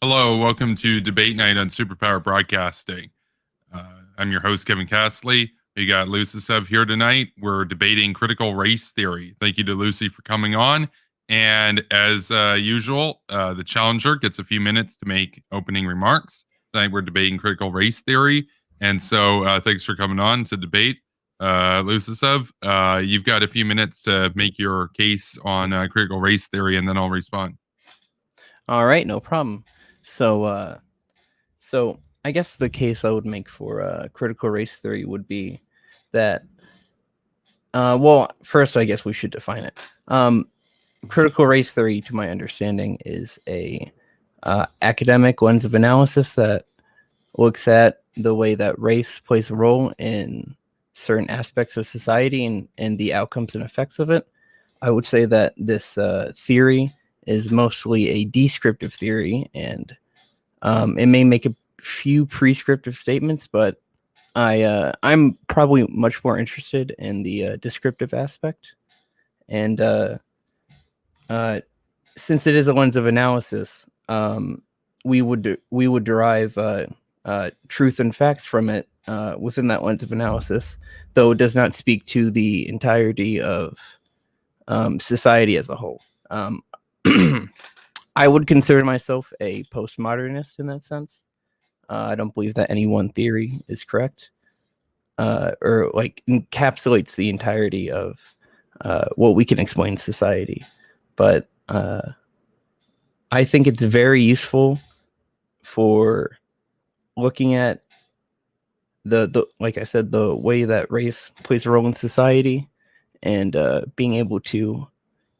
Hello, welcome to Debate Night on Superpower Broadcasting. I'm your host, Kevin Castley. We got lucisev here tonight. We're debating critical race theory. Thank you to Lucy for coming on. And as usual, the challenger gets a few minutes to make opening remarks. Tonight we're debating critical race theory. And so thanks for coming on to debate. lucisev, you've got a few minutes to make your case on critical race theory, and then I'll respond. All right, no problem. So I guess the case I would make for critical race theory would be that, well, first I guess we should define it. Critical race theory, to my understanding, is a academic lens of analysis that looks at the way that race plays a role in certain aspects of society and the outcomes and effects of it. I would say that this theory is mostly a descriptive theory, and it may make a few prescriptive statements, but I'm probably much more interested in the descriptive aspect. And since it is a lens of analysis, we would derive truth and facts from it within that lens of analysis, though it does not speak to the entirety of society as a whole. I would consider myself a postmodernist in that sense. I don't believe that any one theory is correct, or like encapsulates the entirety of what we can explain society. But I think it's very useful for looking at the like I said, the way that race plays a role in society, and being able to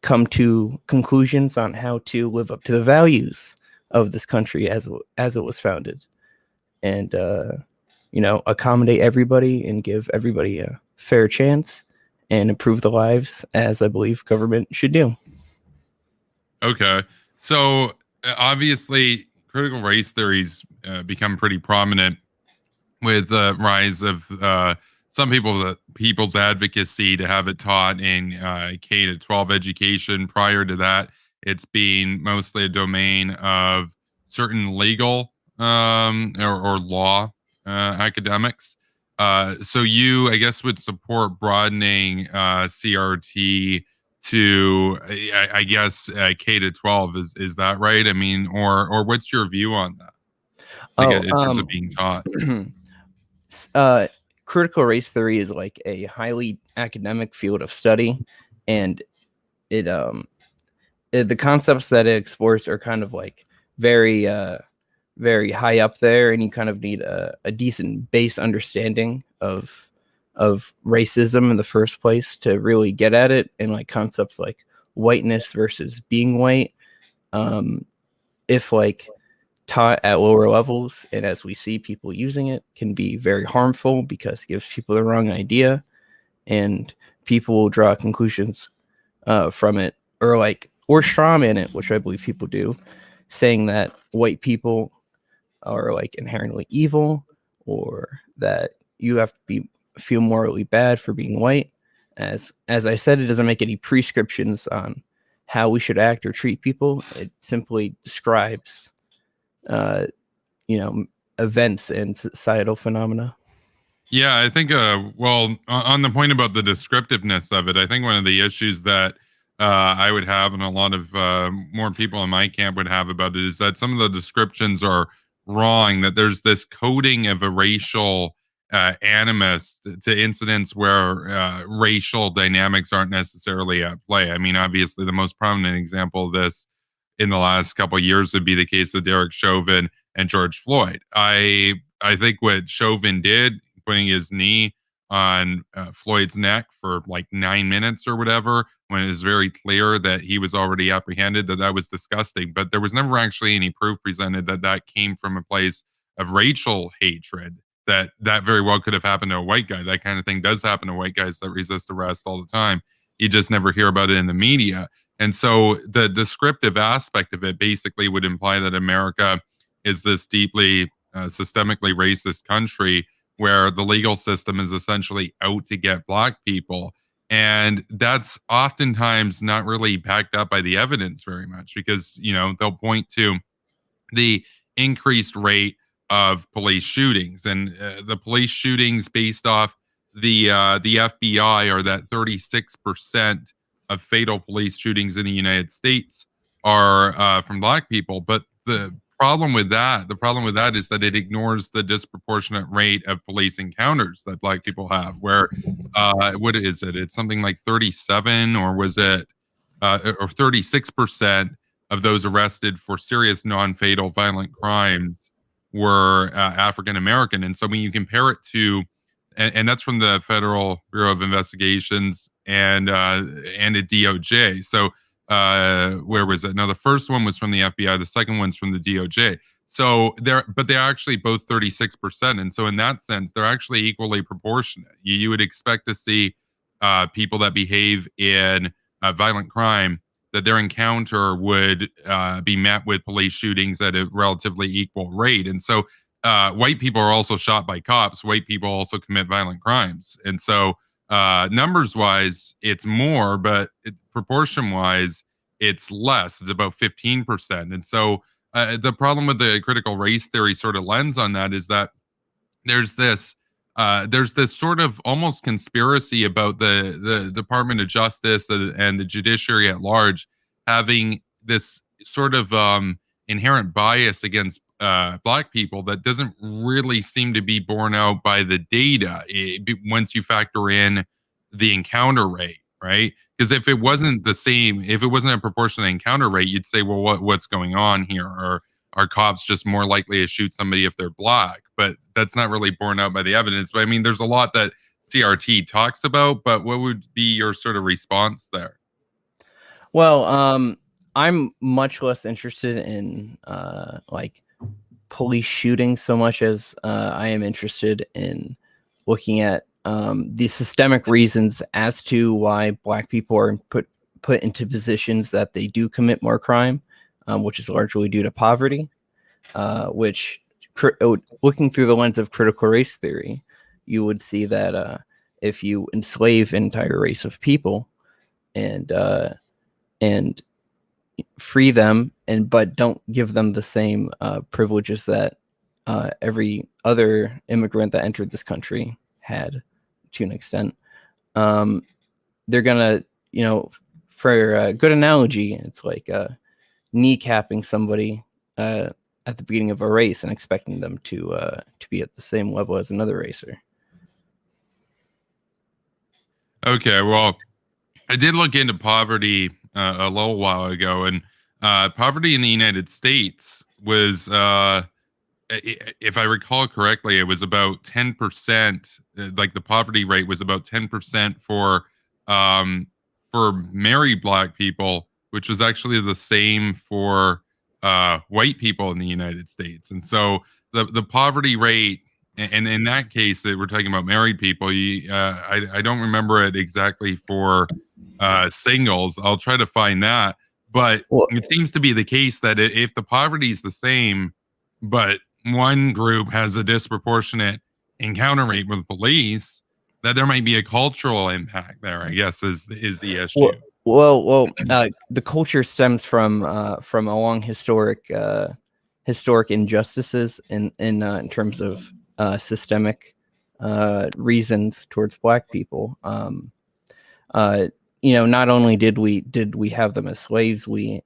come to conclusions on how to live up to the values of this country as it was founded, and accommodate everybody and give everybody a fair chance and improve the lives, as I believe government should do. Okay. So obviously, critical race theories become pretty prominent with the rise of some people's advocacy to have it taught in K to 12 education. Prior to that, it's been mostly a domain of certain legal or law academics. So you, I guess, would support broadening CRT to, I guess, K to 12. Is that right? I mean, or what's your view on that? Like in terms of being taught. Critical race theory is like a highly academic field of study, and the concepts that it explores are kind of like very high up there, and you kind of need a decent base understanding of racism in the first place to really get at it, and like concepts like whiteness versus being white, if like taught at lower levels, and as we see people using it, can be very harmful because it gives people the wrong idea, and people will draw conclusions from it, or strawman it, which I believe people do, saying that white people are like inherently evil, or that you have to feel morally bad for being white. As I said, it doesn't make any prescriptions on how we should act or treat people. It simply describes events and societal phenomena. Yeah, I think, well, on the point about the descriptiveness of it, I think one of the issues that I would have, and a lot of more people in my camp would have about it, is that some of the descriptions are wrong, that there's this coding of a racial animus to incidents where racial dynamics aren't necessarily at play. I mean, obviously, the most prominent example of this in the last couple of years would be the case of Derek Chauvin and George Floyd. I think what Chauvin did, putting his knee on Floyd's neck for like 9 minutes or whatever, when it was very clear that he was already apprehended, that was disgusting. But there was never actually any proof presented that that came from a place of racial hatred, that very well could have happened to a white guy. That kind of thing does happen to white guys that resist arrest all the time. You just never hear about it in the media. And so the descriptive aspect of it basically would imply that America is this deeply systemically racist country where the legal system is essentially out to get black people. And that's oftentimes not really backed up by the evidence very much, because, they'll point to the increased rate of police shootings. And the police shootings based off the FBI are that 36% of fatal police shootings in the United States are from Black people. But the problem with that is that it ignores the disproportionate rate of police encounters that Black people have. Where what is it? It's something like 37, or was it, or 36% of those arrested for serious non-fatal violent crimes were African American. And so when you compare it to, and that's from the Federal Bureau of Investigations and the DOJ. So where was it? Now the first one was from the FBI, the second one's from the DOJ. So but they're actually both 36%, and so in that sense, they're actually equally proportionate. You would expect to see people that behave in violent crime, that their encounter would be met with police shootings at a relatively equal rate. And so white people are also shot by cops. White people also commit violent crimes. And so numbers wise, it's more, but proportion wise, it's less. It's about 15%. And so the problem with the critical race theory sort of lens on that is that there's this sort of almost conspiracy about the Department of Justice and the judiciary at large having this sort of inherent bias against Black people that doesn't really seem to be borne out by the data once you factor in the encounter rate, right? Because if it wasn't the same, if it wasn't a proportionate encounter rate, you'd say, well, what's going on here? Or are cops just more likely to shoot somebody if they're Black? But that's not really borne out by the evidence. But I mean, there's a lot that CRT talks about, but what would be your sort of response there? Well, I'm much less interested in like police shootings so much as I am interested in looking at the systemic reasons as to why Black people are put into positions that they do commit more crime, which is largely due to poverty, which looking through the lens of critical race theory, you would see that if you enslave an entire race of people and free them, but don't give them the same privileges that every other immigrant that entered this country had to an extent, they're gonna, for a good analogy, it's like kneecapping somebody at the beginning of a race and expecting them to be at the same level as another racer. Okay, well, I did look into poverty a little while ago, and poverty in the United States was, if I recall correctly, it was about 10%. Like the poverty rate was about 10% for married Black people, which was actually the same for white people in the United States. And so the poverty rate, and in that case, that we're talking about married people. I don't remember it exactly for singles. I'll try to find that, but it seems to be the case that if the poverty is the same, but one group has a disproportionate encounter rate with police, that there might be a cultural impact there, I guess, is the issue. Well, the culture stems from a long historic injustices in terms of systemic reasons towards Black people. Not only did we have them as slaves, we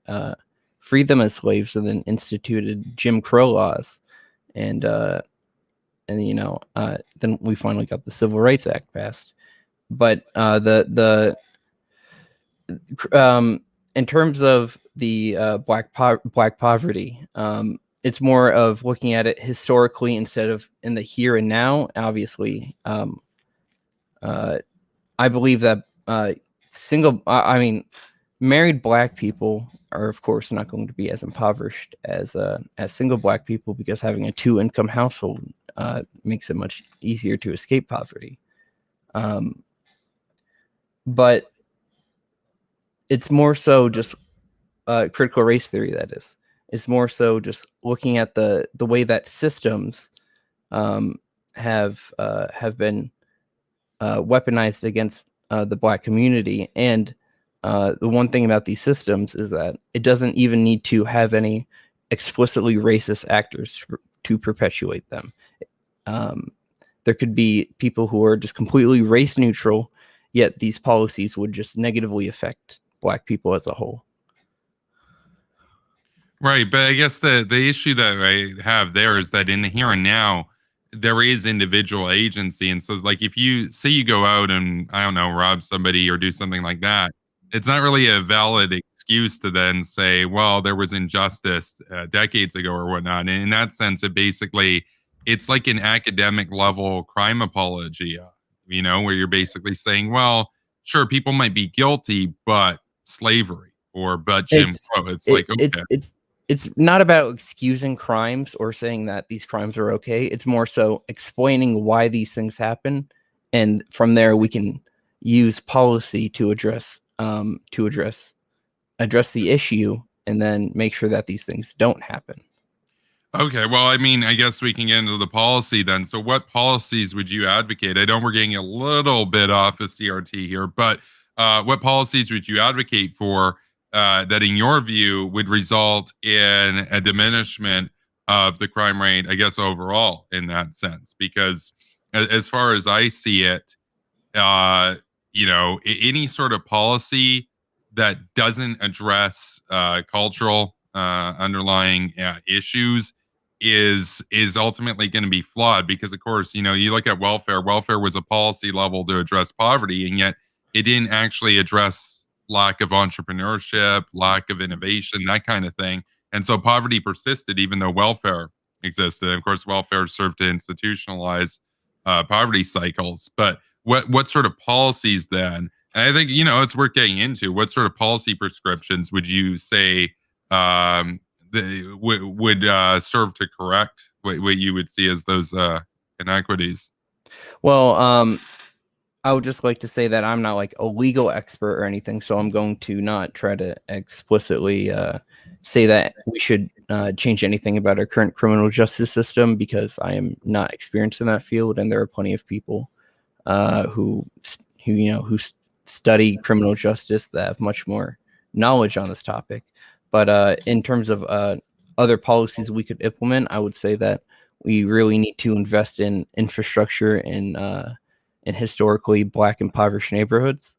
freed them as slaves and then instituted Jim Crow laws, and then we finally got the Civil Rights Act passed. But in terms of the black poverty, it's more of looking at it historically instead of in the here and now. Obviously, I believe that married Black people are, of course, not going to be as impoverished as single Black people, because having a 2-income household makes it much easier to escape poverty. But it's more so just critical race theory. That is, it's more so just looking at the way that systems have been weaponized against the Black community. And the one thing about these systems is that it doesn't even need to have any explicitly racist actors to perpetuate them. There could be people who are just completely race neutral, yet these policies would just negatively affect Black people as a whole. Right, but I guess the issue that I have there is that in the here and now, there is individual agency, and so like if you say you go out and I don't know rob somebody or do something like that, it's not really a valid excuse to then say, well, there was injustice decades ago or whatnot. And in that sense, it's like an academic level crime apology, where you're basically saying, well, sure, people might be guilty, but slavery or but Jim It's Crow. It's it, like okay. it's not about excusing crimes or saying that these crimes are okay. It's more so explaining why these things happen, and from there we can use policy to address the issue, and then make sure that these things don't happen. Okay, well, I mean, I guess we can get into the policy then. So, what policies would you advocate? I know we're getting a little bit off of CRT here, but what policies would you advocate for that, in your view, would result in a diminishment of the crime rate, I guess, overall in that sense? Because as far as I see it, uh, any sort of policy that doesn't address cultural underlying issues is ultimately going to be flawed because of course you look at welfare was a policy level to address poverty, and yet it didn't actually address lack of entrepreneurship, lack of innovation, that kind of thing. And so poverty persisted even though welfare existed, and of course welfare served to institutionalize poverty cycles. But what sort of policies then, and I think it's worth getting into, what sort of policy prescriptions would you say would serve to correct what you would see as those inequities? Well, I would just like to say that I'm not like a legal expert or anything, so I'm going to not try to explicitly say that we should change anything about our current criminal justice system, because I am not experienced in that field, and there are plenty of people who study criminal justice that have much more knowledge on this topic. But in terms of other policies we could implement, I would say that we really need to invest in infrastructure in historically Black impoverished neighborhoods,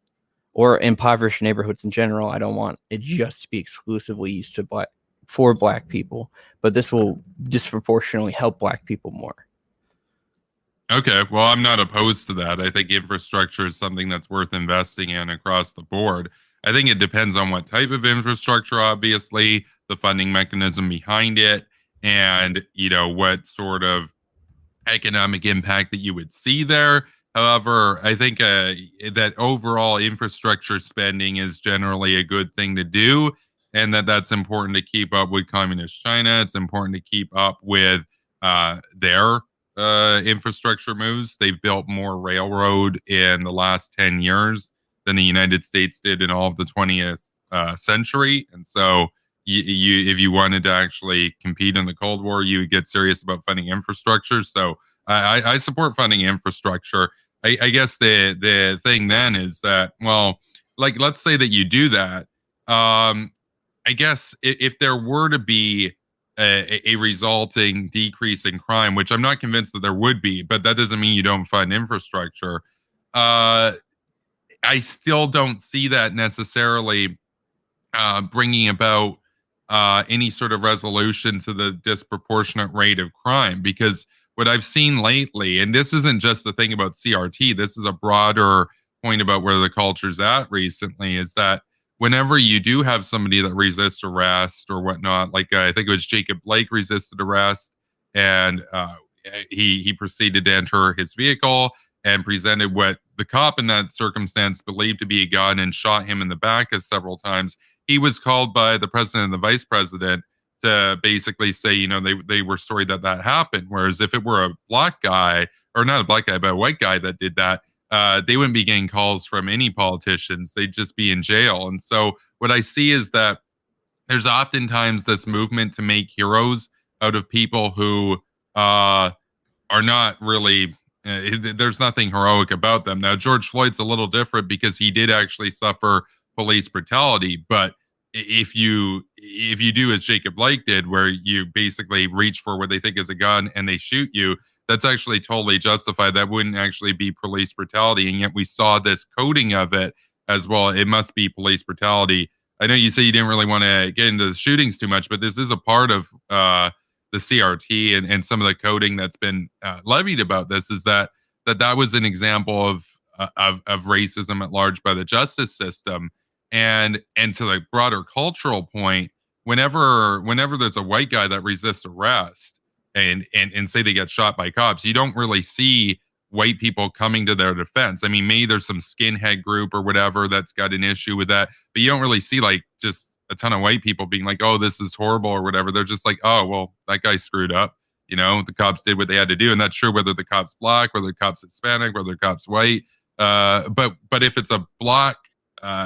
or impoverished neighborhoods in general. I don't want it just to be exclusively used to for Black people, but this will disproportionately help Black people more. Okay, well, I'm not opposed to that. I think infrastructure is something that's worth investing in across the board. I think it depends on what type of infrastructure, obviously, the funding mechanism behind it, and what sort of economic impact that you would see there. However, I think that overall infrastructure spending is generally a good thing to do, and that's important to keep up with communist China. It's important to keep up with their infrastructure moves. They've built more railroad in the last 10 years than the United States did in all of the 20th century. And so, if you wanted to actually compete in the Cold War, you would get serious about funding infrastructure. So I support funding infrastructure. I guess the thing then is that, well, like let's say that you do that. I guess if there were to be a resulting decrease in crime, which I'm not convinced that there would be, but that doesn't mean you don't fund infrastructure. I still don't see that necessarily bringing about any sort of resolution to the disproportionate rate of crime. Because what I've seen lately, and this isn't just the thing about CRT, this is a broader point about where the culture's at recently, is that whenever you do have somebody that resists arrest or whatnot, like I think it was Jacob Blake resisted arrest, and he proceeded to enter his vehicle and presented what the cop in that circumstance believed to be a gun and shot him in the back several times. He was called by the president and the vice president to basically say, they were sorry that happened. Whereas if it were a black guy, or not a black guy, but a white guy that did that, they wouldn't be getting calls from any politicians. They'd just be in jail. And so what I see is that there's oftentimes this movement to make heroes out of people who are not really, there's nothing heroic about them. Now, George Floyd's a little different because he did actually suffer police brutality, but if you do as Jacob Blake did, where you basically reach for what they think is a gun and they shoot you, that's actually totally justified. That wouldn't actually be police brutality, and yet we saw this coding of it as well. It must be police brutality. I know you say you didn't really want to get into the shootings too much, but this is a part of the CRT and some of the coding that's been levied about this. Is that was an example of racism at large by the justice system, and to the broader cultural point, whenever there's a white guy that resists arrest and say they get shot by cops, you don't really see white people coming to their defense. I mean, maybe there's some skinhead group or whatever that's got an issue with that, but you don't really see like just a ton of white people being like, "Oh, this is horrible" or whatever. They're just like, "Oh, well, that guy screwed up." The cops did what they had to do, and that's true whether the cop's black, whether the cop's Hispanic, whether the cop's white. But if it's a black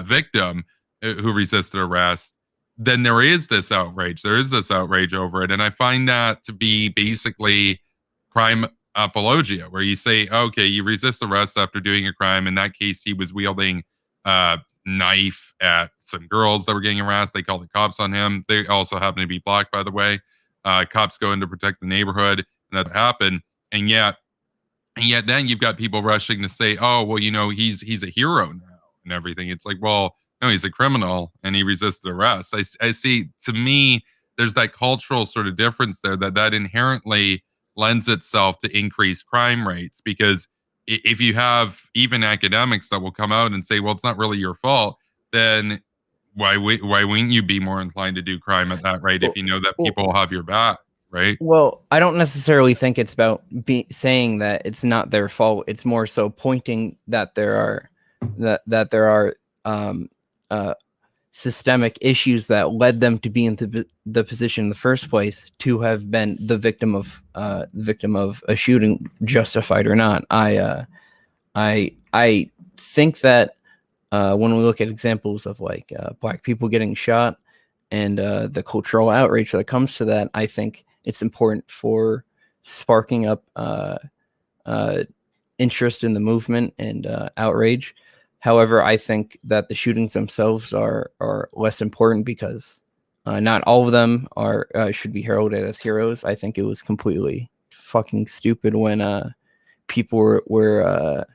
victim who resisted arrest, then there is this outrage. There is this outrage over it, and I find that to be basically crime apologia, where you say, okay, you resist arrest after doing a crime. In that case, he was wielding a knife at some girls that were getting harassed. They called the cops on him. They also happen to be black, by the way. Cops go in to protect the neighborhood, and that happened. And yet then you've got people rushing to say, oh, well, he's a hero now and everything. It's like, well, no, he's a criminal and he resisted arrest. I see, to me, there's that cultural sort of difference there that inherently lends itself to increased crime rates, because if you have even academics that will come out and say, well, it's not really your fault, then why wouldn't you be more inclined to do crime at that rate if you know that people will have your back, right? Well, I don't necessarily think it's about saying that it's not their fault. It's more so pointing that there are systemic issues that led them to be in the position in the first place, to have been the victim of a shooting, justified or not. I think that when we look at examples of like black people getting shot and the cultural outrage that comes to that, I think it's important for sparking up interest in the movement and outrage. However, I think that the shootings themselves are less important, because not all of them should be heralded as heroes. I think it was completely fucking stupid when people were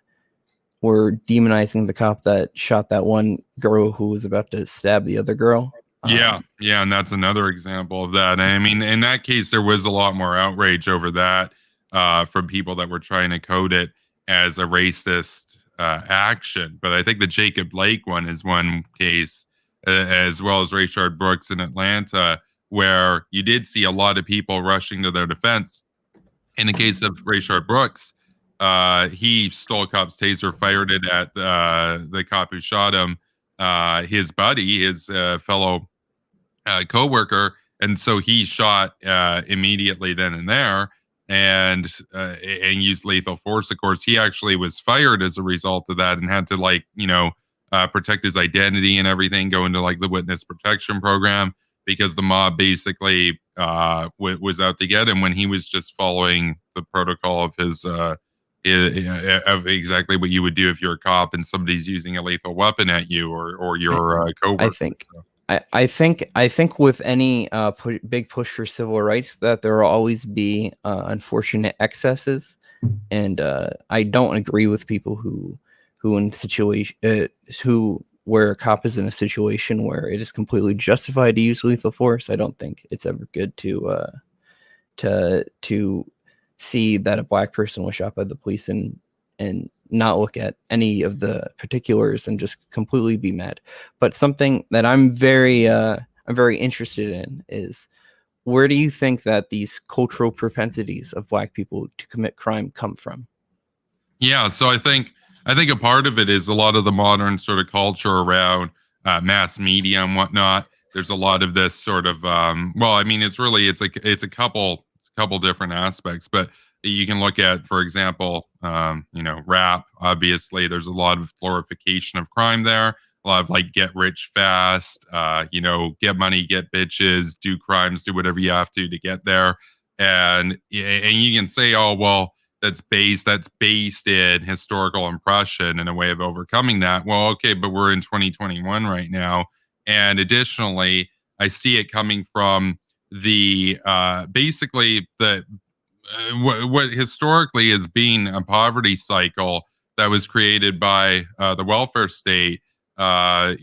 demonizing the cop that shot that one girl who was about to stab the other girl. Yeah, and that's another example of that. I mean, in that case, there was a lot more outrage over that from people that were trying to code it as a racist action. But I think the Jacob Blake one is one case, as well as Rayshard Brooks in Atlanta, where you did see a lot of people rushing to their defense. In the case of Rayshard Brooks, he stole a cop's taser, fired it at the cop who shot him, his buddy, his fellow co-worker, and so he shot immediately then and there, and used lethal force. Of course, he actually was fired as a result of that and had to protect his identity and everything, go into like the witness protection program, because the mob basically was out to get him when he was just following the protocol of his of exactly what you would do if you're a cop and somebody's using a lethal weapon at you or your coworker. I think with any big push for civil rights, that there will always be unfortunate excesses, and I don't agree with people who where a cop is in a situation where it is completely justified to use lethal force. I don't think it's ever good to see that a black person was shot by the police and not look at any of the particulars and just completely be mad. But something that I'm very interested in is, where do you think that these cultural propensities of black people to commit crime come from? Yeah, so I think a part of it is a lot of the modern sort of culture around mass media and whatnot. There's a lot of this sort of it's a couple different aspects, but you can look at, for example, rap. Obviously, there's a lot of glorification of crime there. A lot of like get rich fast, get money, get bitches, do crimes, do whatever you have to get there. And you can say, oh, well, that's based in historical impression and a way of overcoming that. Well, okay, but we're in 2021 right now, And additionally, I see it coming from the basically the what historically has been a poverty cycle that was created by the welfare state, going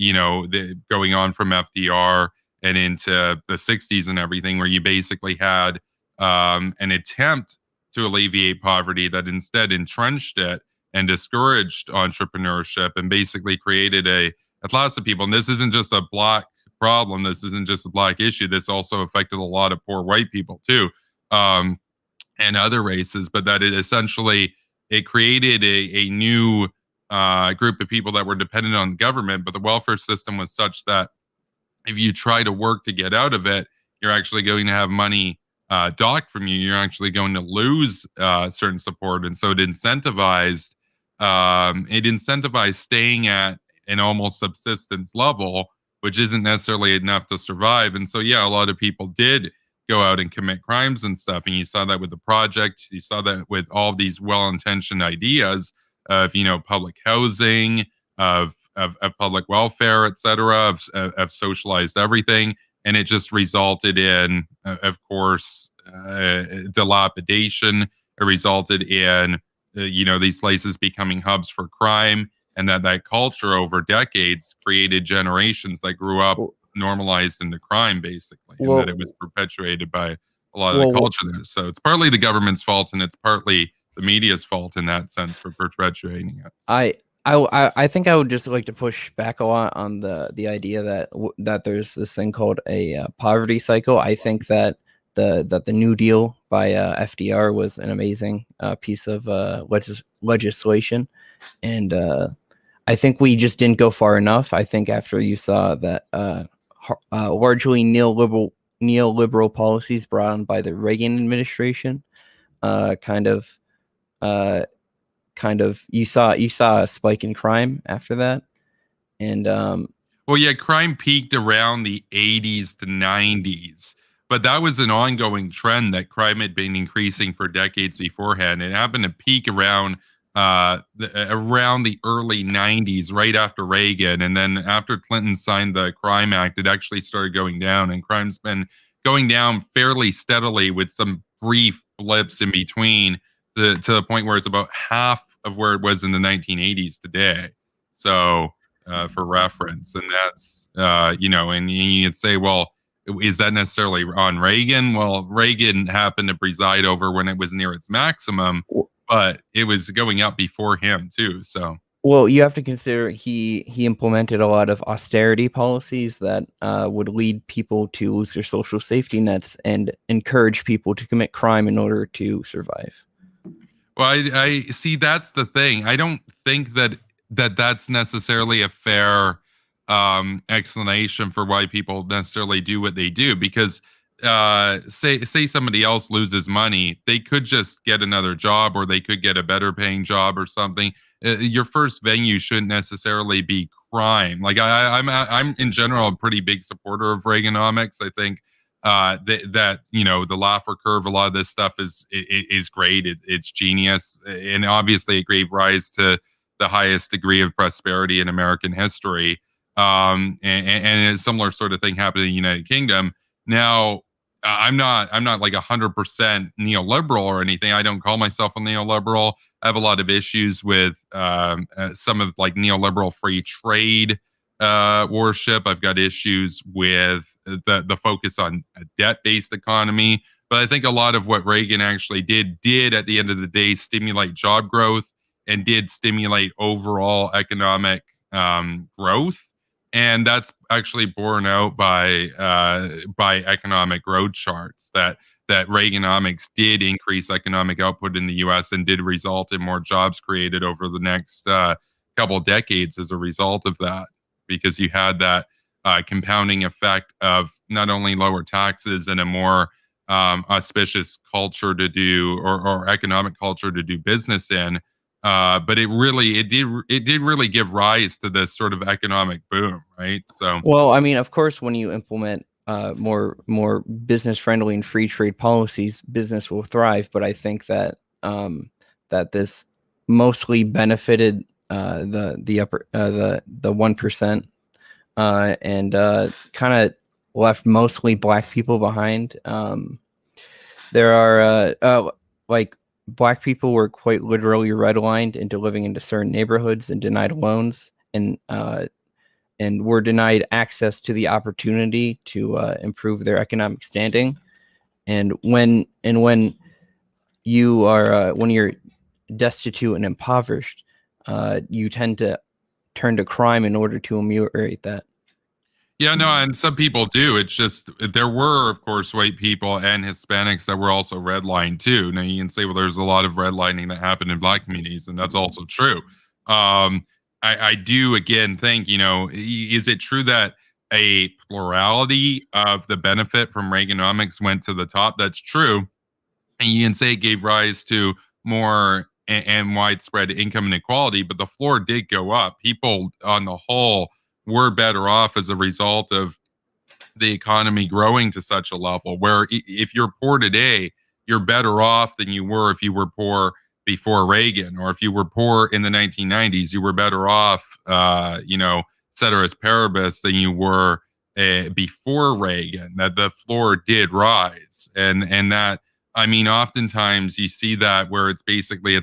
on from FDR and into the 60s and everything, where you basically had an attempt to alleviate poverty that instead entrenched it and discouraged entrepreneurship and basically created a class of people. And this isn't just a black problem. This isn't just a black issue. This also affected a lot of poor white people too. And other races, but that it created a new group of people that were dependent on the government. But the welfare system was such that if you try to work to get out of it, you're actually going to have money docked from you. You're actually going to lose certain support, and so it incentivized staying at an almost subsistence level, which isn't necessarily enough to survive. And so, yeah, a lot of people did go out and commit crimes and stuff. And you saw that with the project. You saw that with all these well-intentioned ideas of, public housing, of public welfare, et cetera, of socialized everything. And it just resulted in, of course, dilapidation. It resulted in, these places becoming hubs for crime. And that culture over decades created generations that grew up normalized into crime, basically, and that it was perpetuated by a lot of the culture there. So it's partly the government's fault, and it's partly the media's fault in that sense for perpetuating it. I think I would just like to push back a lot on the idea that there's this thing called a poverty cycle. I think that the New Deal by FDR was an amazing piece of legislation, and I think we just didn't go far enough. I think after you saw that largely neoliberal policies brought on by the Reagan administration, kind of you saw a spike in crime after that, and crime peaked around the 80s to 90s, but that was an ongoing trend that crime had been increasing for decades beforehand. It happened to peak around the early 90s, right after Reagan. And then after Clinton signed the Crime Act, it actually started going down, and crime's been going down fairly steadily with some brief blips in between to the point where it's about half of where it was in the 1980s today. So for reference, and that's, and you'd say, well, is that necessarily on Reagan? Well, Reagan happened to preside over when it was near its maximum, but it was going up before him too. So, well, you have to consider he implemented a lot of austerity policies that would lead people to lose their social safety nets and encourage people to commit crime in order to survive. Well, I see. That's the thing. I don't think that's necessarily a fair explanation for why people necessarily do what they do, because say somebody else loses money, they could just get another job, or they could get a better paying job or something. Your first venue shouldn't necessarily be crime. Like I'm in general a pretty big supporter of Reaganomics. I think that the Laffer curve, a lot of this stuff is great. It's genius, and obviously it gave rise to the highest degree of prosperity in American history. And a similar sort of thing happened in the United Kingdom. Now, I'm not like 100% neoliberal or anything. I don't call myself a neoliberal. I have a lot of issues with some of like neoliberal free trade worship. I've got issues with the focus on a debt-based economy. But I think a lot of what Reagan actually did at the end of the day stimulate job growth and did stimulate overall economic growth. And that's actually borne out by economic growth charts that Reaganomics did increase economic output in the U.S. and did result in more jobs created over the next couple decades as a result of that, because you had that compounding effect of not only lower taxes and a more auspicious culture to do or economic culture to do business in, but it did really give rise to this sort of economic boom, right? So, well, I mean, of course, when you implement more business friendly and free trade policies, business will thrive. But I think that that this mostly benefited the 1%, and kind of left mostly black people behind. There are like black people were quite literally redlined into living into certain neighborhoods and denied loans, and were denied access to the opportunity to improve their economic standing. And when you are when you're destitute and impoverished, you tend to turn to crime in order to ameliorate that. Yeah, no, and some people do. It's just there were, of course, white people and Hispanics that were also redlined too. Now you can say, well, there's a lot of redlining that happened in black communities, and that's also true. I do again think, is it true that a plurality of the benefit from Reaganomics went to the top? That's true, and you can say it gave rise to more and widespread income inequality, but the floor did go up. People on the whole were better off as a result of the economy growing to such a level where if you're poor today, you're better off than you were if you were poor before Reagan, or if you were poor in the 1990s, you were better off, ceteris paribus, than you were before Reagan. That the floor did rise, and that, I mean, oftentimes you see that where it's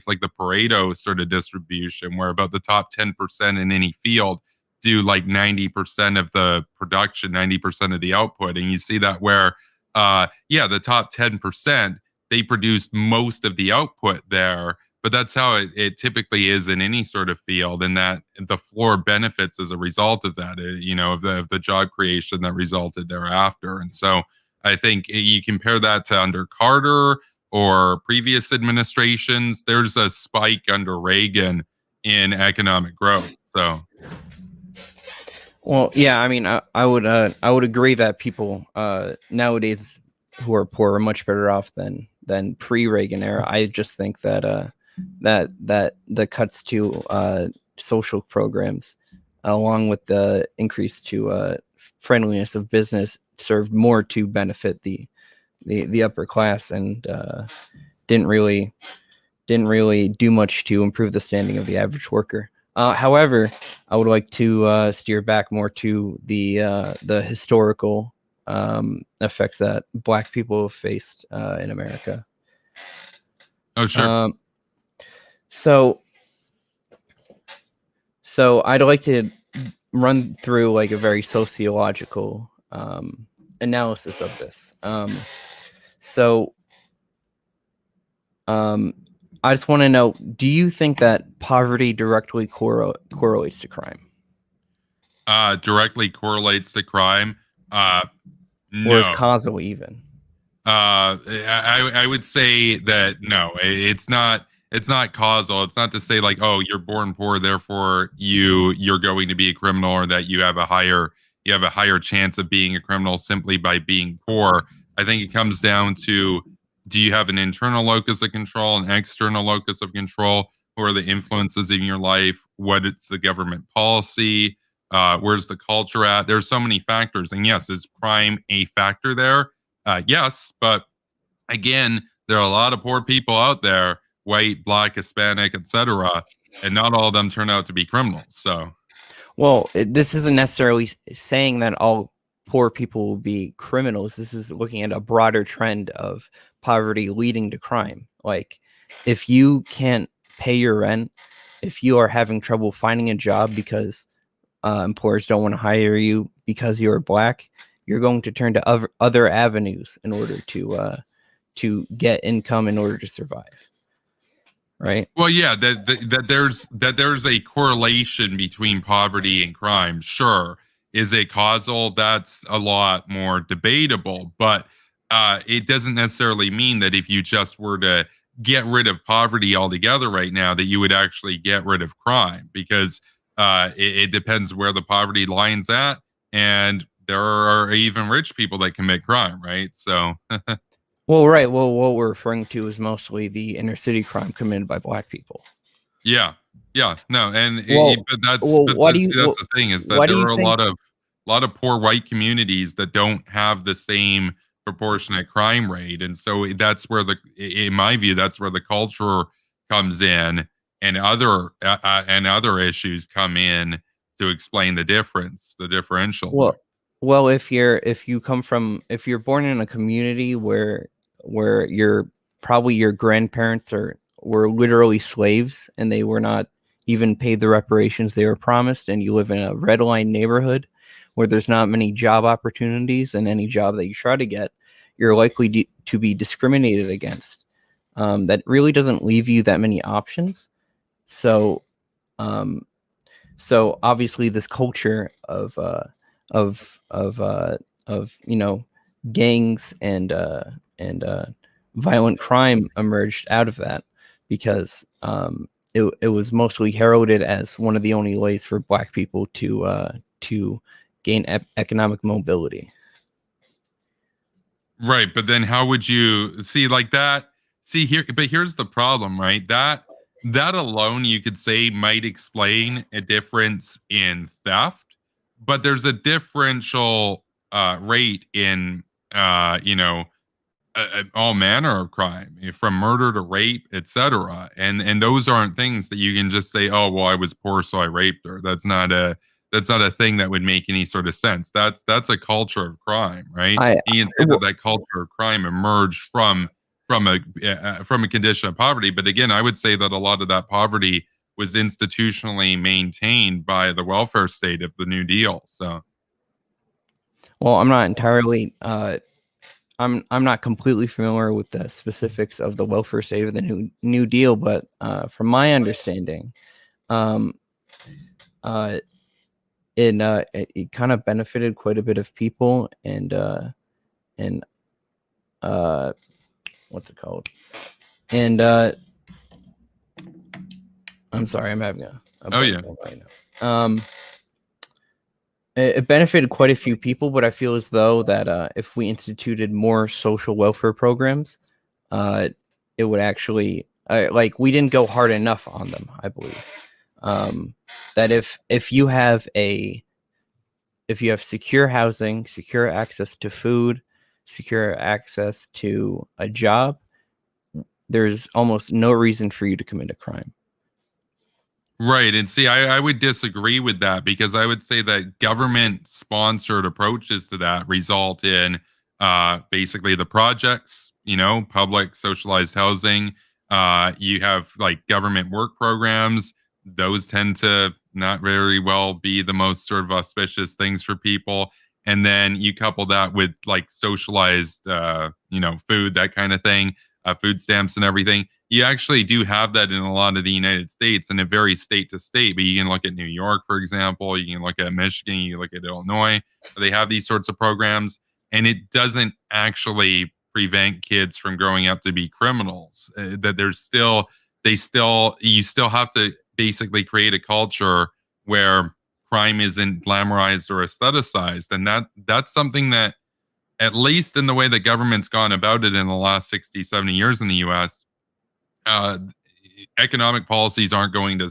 like the Pareto sort of distribution, where about the top 10% in any field do like 90% of the production, 90% of the output. And you see that where, the top 10%, they produce most of the output there. But that's how it typically is in any sort of field, and that the floor benefits as a result of that, of the job creation that resulted thereafter. And so I think you compare that to under Carter or previous administrations, there's a spike under Reagan in economic growth. So. Well, yeah, I mean, I would agree that people nowadays who are poor are much better off than pre-Reagan era. I just think that that the cuts to social programs, along with the increase to friendliness of business, served more to benefit the upper class, and didn't really do much to improve the standing of the average worker. However, I would like to steer back more to the historical effects that black people have faced in America. Oh, sure. So I'd like to run through like a very sociological analysis of this. I just want to know, do you think that poverty directly correlates to crime? Directly correlates to crime? No. Or is causal even? I would say that no, it's not. It's not causal. It's not to say like, oh, you're born poor, therefore you're going to be a criminal, or that you have a higher chance of being a criminal simply by being poor. I think it comes down to, do you have an internal locus of control, an external locus of control? Who are the influences in your life? What is the government policy? Where's the culture at? There's so many factors. And yes, is crime a factor there? Yes, but again, there are a lot of poor people out there, white, black, Hispanic, etc., and not all of them turn out to be criminals. So, well, this isn't necessarily saying that all poor people will be criminals. This is looking at a broader trend of poverty leading to crime. Like, if you can't pay your rent, if you are having trouble finding a job because employers don't want to hire you because you're black, you're going to turn to other avenues in order to get income in order to survive. Right. Well, yeah, that there's a correlation between poverty and crime. Sure. Is it causal? That's a lot more debatable, but it doesn't necessarily mean that if you just were to get rid of poverty altogether right now, that you would actually get rid of crime, because it depends where the poverty line's at, and there are even rich people that commit crime, right? So. Well, right. Well, what we're referring to is mostly the inner city crime committed by black people. Yeah. No, and but that's the thing, is that there are a lot of poor white communities that don't have the same proportionate crime rate, and so that's where in my view, that's where the culture comes in, and other issues come in to explain the difference, the differential there. Well, well, if you're born in a community where your probably your grandparents were literally slaves and they were not even paid the reparations they were promised, and you live in a red line neighborhood where there's not many job opportunities, and any job that you try to get, you're likely to be discriminated against. That really doesn't leave you that many options. So, um, so obviously, this culture of of uh, gangs and violent crime emerged out of that, because it was mostly heralded as one of the only ways for Black people to gain economic mobility. Right, but then how would you see like that? See here, but here's the problem, right? That alone you could say might explain a difference in theft, but there's a differential rate in all manner of crime, from murder to rape, etc. And those aren't things that you can just say, oh well, I was poor so I raped her. That's not a thing that would make any sort of sense. That's a culture of crime, right? I You can say that that culture of crime emerged from a condition of poverty, but again, I would say that a lot of that poverty was institutionally maintained by the welfare state of the New Deal. So well, I'm not entirely I'm not completely familiar with the specifics of the welfare state of the New Deal, but from my understanding, um, uh, it kind of benefited quite a bit of people, and what's it called? And I'm sorry, I'm having a oh yeah. right now. It benefited quite a few people, but I feel as though that if we instituted more social welfare programs, it would actually like we didn't go hard enough on them. I believe that if you have secure housing, secure access to food, secure access to a job, there's almost no reason for you to commit a crime. Right. And see, I would disagree with that because I would say that government sponsored approaches to that result in basically the projects, public socialized housing. You have like government work programs. Those tend to not very well be the most sort of auspicious things for people. And then you couple that with like socialized, food, that kind of thing, food stamps and everything. You actually do have that in a lot of the United States, and it varies state to state. But you can look at New York, for example. You can look at Michigan. You can look at Illinois. They have these sorts of programs, and it doesn't actually prevent kids from growing up to be criminals. That you still have to basically create a culture where crime isn't glamorized or aestheticized, and that's something that, at least in the way that government's gone about it in the last 60, 70 years in the U.S., uh, economic policies aren't going to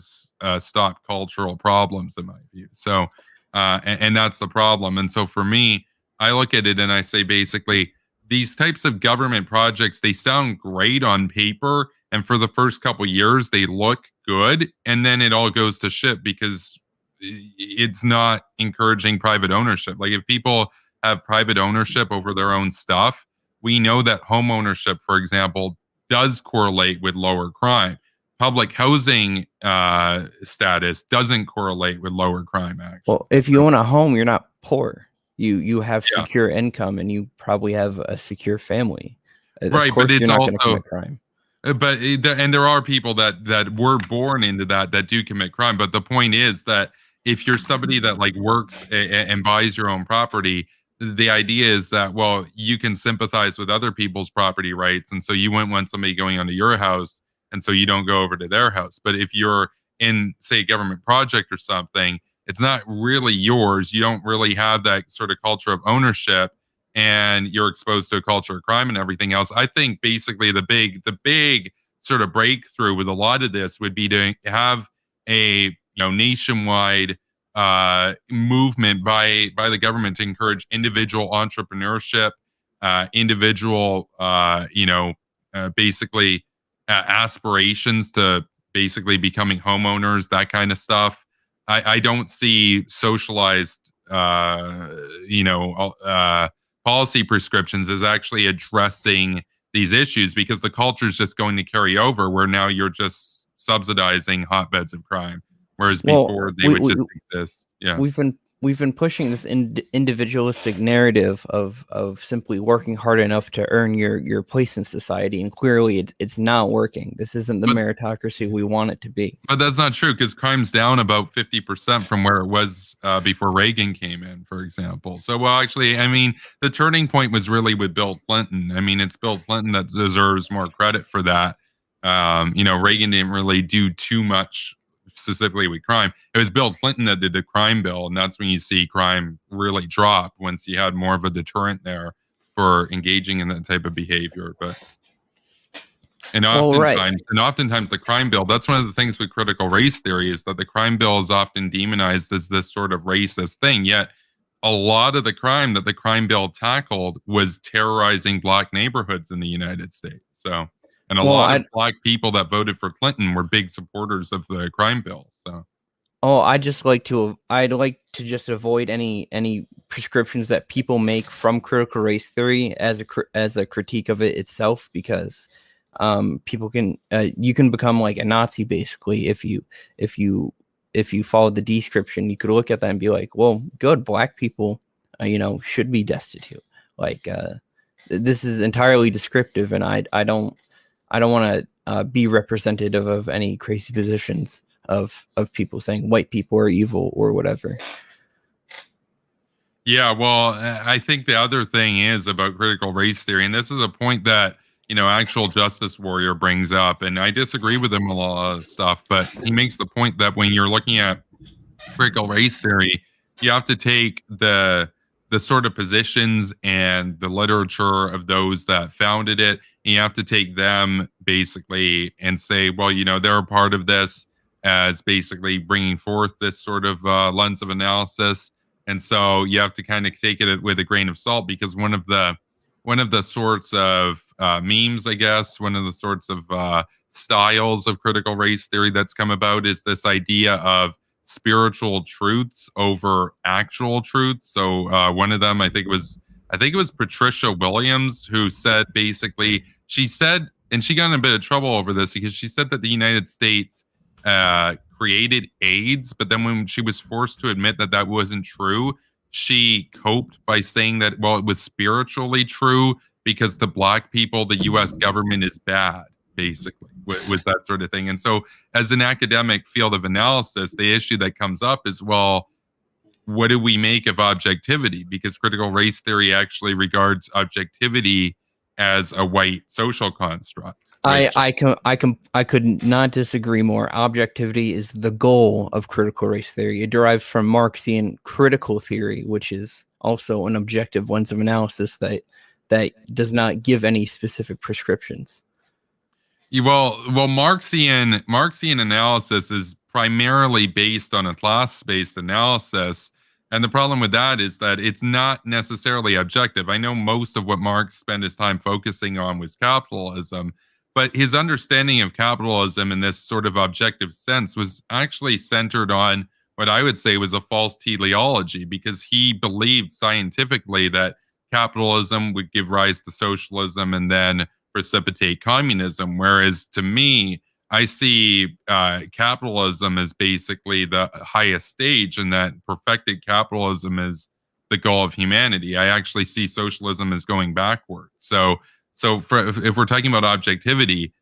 stop cultural problems, in my view. So, and that's the problem. And so, for me, I look at it and I say, basically, these types of government projects, they sound great on paper, and for the first couple years, they look good, and then it all goes to shit because it's not encouraging private ownership. Like if people have private ownership over their own stuff, we know that home ownership, for example, does correlate with lower crime. Public housing status doesn't correlate with lower crime. Actually, well, if you own a home, you're not poor. You have yeah, secure income, and you probably have a secure family. Of right. But course, you're it's not going to also commit crime. and there are people that were born into that do commit crime. But the point is that if you're somebody that like works and buys your own property, the idea is that, well, you can sympathize with other people's property rights, and so you wouldn't want somebody going onto your house, and so you don't go over to their house. But if you're in, say, a government project or something, it's not really yours. You don't really have that sort of culture of ownership, and you're exposed to a culture of crime and everything else. I think basically the big sort of breakthrough with a lot of this would be to have a nationwide movement by the government to encourage individual entrepreneurship, individual basically aspirations to basically becoming homeowners, that kind of stuff. I don't see socialized, policy prescriptions as actually addressing these issues, because the culture is just going to carry over where now you're just subsidizing hotbeds of crime, whereas Well, before they would just exist. Yeah. we've been pushing this individualistic narrative of simply working hard enough to earn your place in society, and clearly it's not working. This isn't the But meritocracy we want it to be. But that's not true, because crime's down about 50% from where it was before Reagan came in, for example. So, well, actually, I mean, the turning point was really with Bill Clinton. I mean, it's Bill Clinton that deserves more credit for that. Reagan didn't really do too much specifically with crime. It was Bill Clinton that did the crime bill, and that's when you see crime really drop, once you had more of a deterrent there for engaging in that type of behavior. But and oftentimes the crime bill, that's one of the things with critical race theory, is that the crime bill is often demonized as this sort of racist thing. Yet a lot of the crime that the crime bill tackled was terrorizing black neighborhoods in the United States. So, and a Well, lot of black people that voted for Clinton were big supporters of the crime bill. So, I'd like to just avoid any prescriptions that people make from critical race theory as a critique of it itself, because people can you can become like a Nazi basically if you follow the description. You could look at that and be like, well, good, black people should be destitute. Like this is entirely descriptive, and I don't want to be representative of any crazy positions of people saying white people are evil or whatever. yeah, well, I think the other thing is about critical race theory, and this is a point that actual justice warrior brings up, and I disagree with him a lot of stuff, but he makes the point that when you're looking at critical race theory, you have to take the sort of positions and the literature of those that founded it, and you have to take them basically and say, well, they're a part of this, as basically bringing forth this sort of lens of analysis. And so you have to kind of take it with a grain of salt, because one of the sorts of memes, I guess, one of the sorts of styles of critical race theory that's come about is this idea of spiritual truths over actual truths. So one of them, I think it was Patricia Williams, who said basically, she said, and she got in a bit of trouble over this, because she said that the United States created AIDS, but then when she was forced to admit that that wasn't true, she coped by saying that, well, it was spiritually true, because the black people, the US government is bad, basically, was that sort of thing. And so, as an academic field of analysis, the issue that comes up is, well, what do we make of objectivity? Because critical race theory actually regards objectivity as a white social construct. I could not disagree more. Objectivity is the goal of critical race theory. It derives from Marxian critical theory, which is also an objective lens of analysis that does not give any specific prescriptions. Well, Marxian analysis is primarily based on a class-based analysis, and the problem with that is that it's not necessarily objective. I know most of what Marx spent his time focusing on was capitalism, but his understanding of capitalism in this sort of objective sense was actually centered on what I would say was a false teleology, because he believed scientifically that capitalism would give rise to socialism and then precipitate communism. Whereas to me, I see capitalism as basically the highest stage, and that perfected capitalism is the goal of humanity. I actually see socialism as going backward. So if we're talking about objectivity,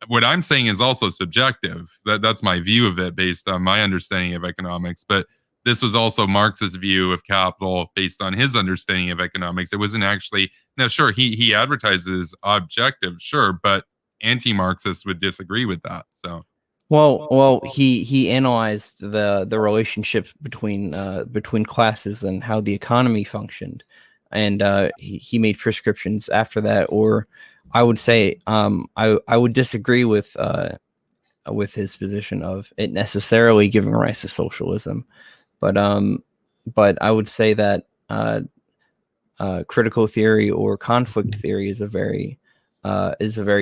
what I'm saying is also subjective. That's my view of it based on my understanding of economics. But this was also Marx's view of capital based on his understanding of economics. It wasn't actually, now, sure, he advertises objective, sure, but anti-Marxists would disagree with that. So, well, he analyzed the relationships between classes and how the economy functioned, and he made prescriptions after that. Or I would say I would disagree with his position of it necessarily giving rise to socialism, but I would say that critical theory or conflict theory is a very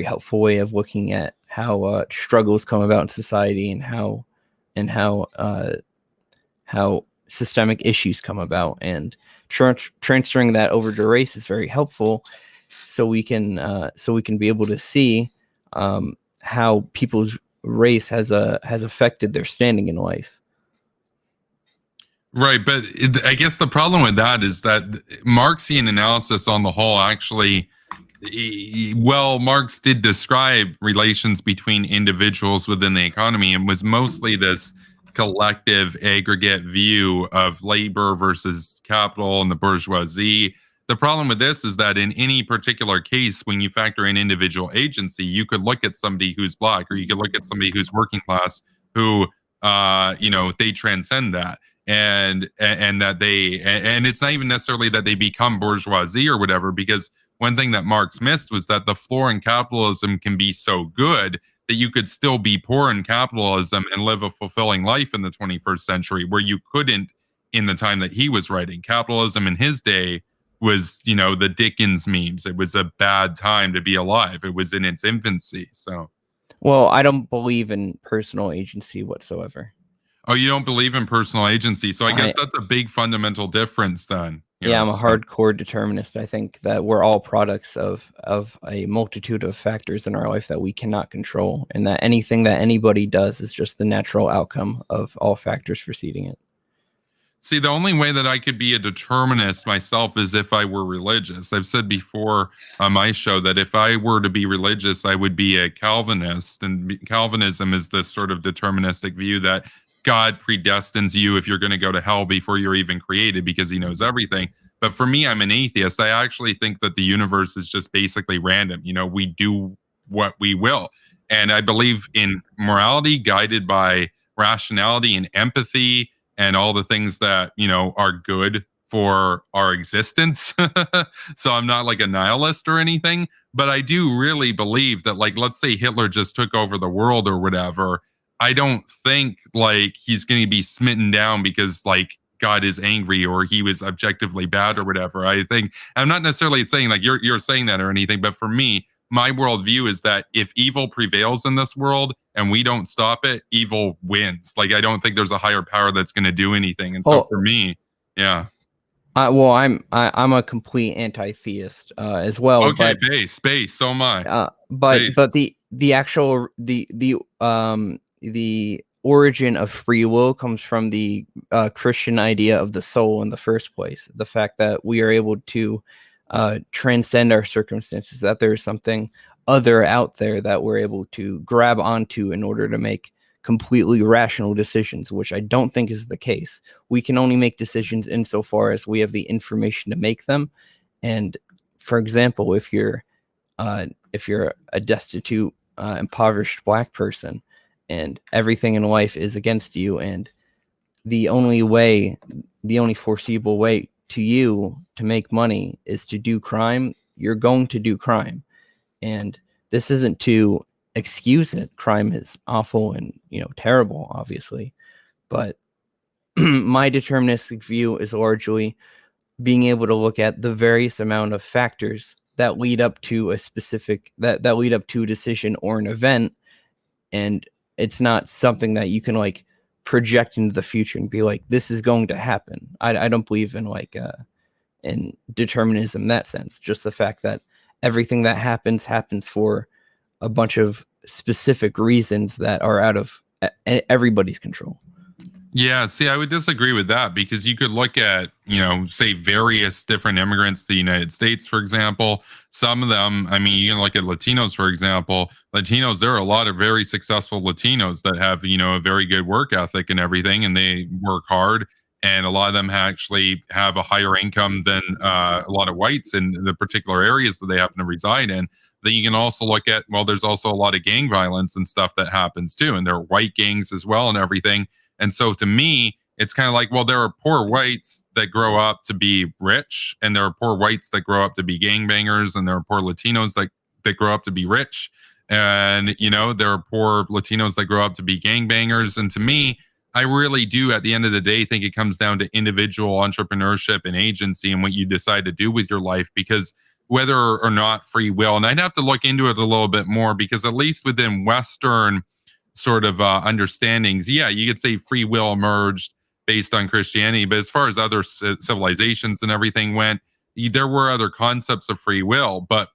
helpful way of looking at how struggles come about in society, and how how systemic issues come about, and transferring that over to race is very helpful, so we can be able to see how people's race has affected their standing in life. Right, but I guess the problem with that is that Marxian analysis on the whole actually, well, Marx did describe relations between individuals within the economy and was mostly this collective aggregate view of labor versus capital and the bourgeoisie. The problem with this is that in any particular case, when you factor in individual agency, you could look at somebody who's black, or you could look at somebody who's working class, who, they transcend that. And that and it's not even necessarily that they become bourgeoisie or whatever, because one thing that Marx missed was that the floor in capitalism can be so good that you could still be poor in capitalism and live a fulfilling life in the 21st century, where you couldn't in the time that he was writing. Capitalism in his day was, the Dickens memes. It was a bad time to be alive. It was in its infancy. So, well, I don't believe in personal agency whatsoever. Oh, you don't believe in personal agency. So I guess that's a big fundamental difference then. Yeah, I'm a hardcore determinist. I think that we're all products of a multitude of factors in our life that we cannot control, and that anything that anybody does is just the natural outcome of all factors preceding it. See, the only way that I could be a determinist myself is if I were religious. I've said before on my show that if I were to be religious, I would be a Calvinist. And Calvinism is this sort of deterministic view that God predestines you if you're going to go to hell before you're even created, because he knows everything. But for me, I'm an atheist. I actually think that the universe is just basically random. We do what we will. And I believe in morality guided by rationality and empathy and all the things that, are good for our existence. So I'm not like a nihilist or anything, but I do really believe that, like, let's say Hitler just took over the world or whatever. I don't think like he's going to be smitten down because like God is angry or he was objectively bad or whatever. I think I'm not necessarily saying like you're saying that or anything, but for me, my worldview is that if evil prevails in this world and we don't stop it, evil wins. Like, I don't think there's a higher power that's going to do anything. And so for me, yeah. Well, I'm a complete anti-theist as well. Okay, base. So am I. But the actual the origin of free will comes from the Christian idea of the soul in the first place. The fact that we are able to transcend our circumstances, that there is something other out there that we're able to grab onto in order to make completely rational decisions, which I don't think is the case. We can only make decisions insofar as we have the information to make them. And for example, if you're a destitute, impoverished black person, and everything in life is against you, and the only foreseeable way to you to make money is to do crime, you're going to do crime. And this isn't to excuse it. Crime is awful and terrible, obviously, but my deterministic view is largely being able to look at the various amount of factors that lead up to a specific that lead up to a decision or an event, and it's not something that you can like project into the future and be like, this is going to happen. I don't believe in in determinism in that sense. Just the fact that everything that happens for a bunch of specific reasons that are out of everybody's control. Yeah, see, I would disagree with that, because you could look at, say various different immigrants to the United States, for example. Some of them, I mean, you can look at Latinos, for example. Latinos, there are a lot of very successful Latinos that have, a very good work ethic and everything, and they work hard. And a lot of them actually have a higher income than a lot of whites in the particular areas that they happen to reside in. Then you can also look at, well, there's also a lot of gang violence and stuff that happens too. And there are white gangs as well and everything. And so to me, it's kind of like, well, there are poor whites that grow up to be rich, and there are poor whites that grow up to be gangbangers, and there are poor Latinos that grow up to be rich. And, there are poor Latinos that grow up to be gangbangers. And to me, I really do, at the end of the day, think it comes down to individual entrepreneurship and agency and what you decide to do with your life, because whether or not free will, and I'd have to look into it a little bit more, because at least within Western sort of understandings, yeah, you could say free will emerged based on Christianity. But as far as other civilizations and everything went, there were other concepts of free will, but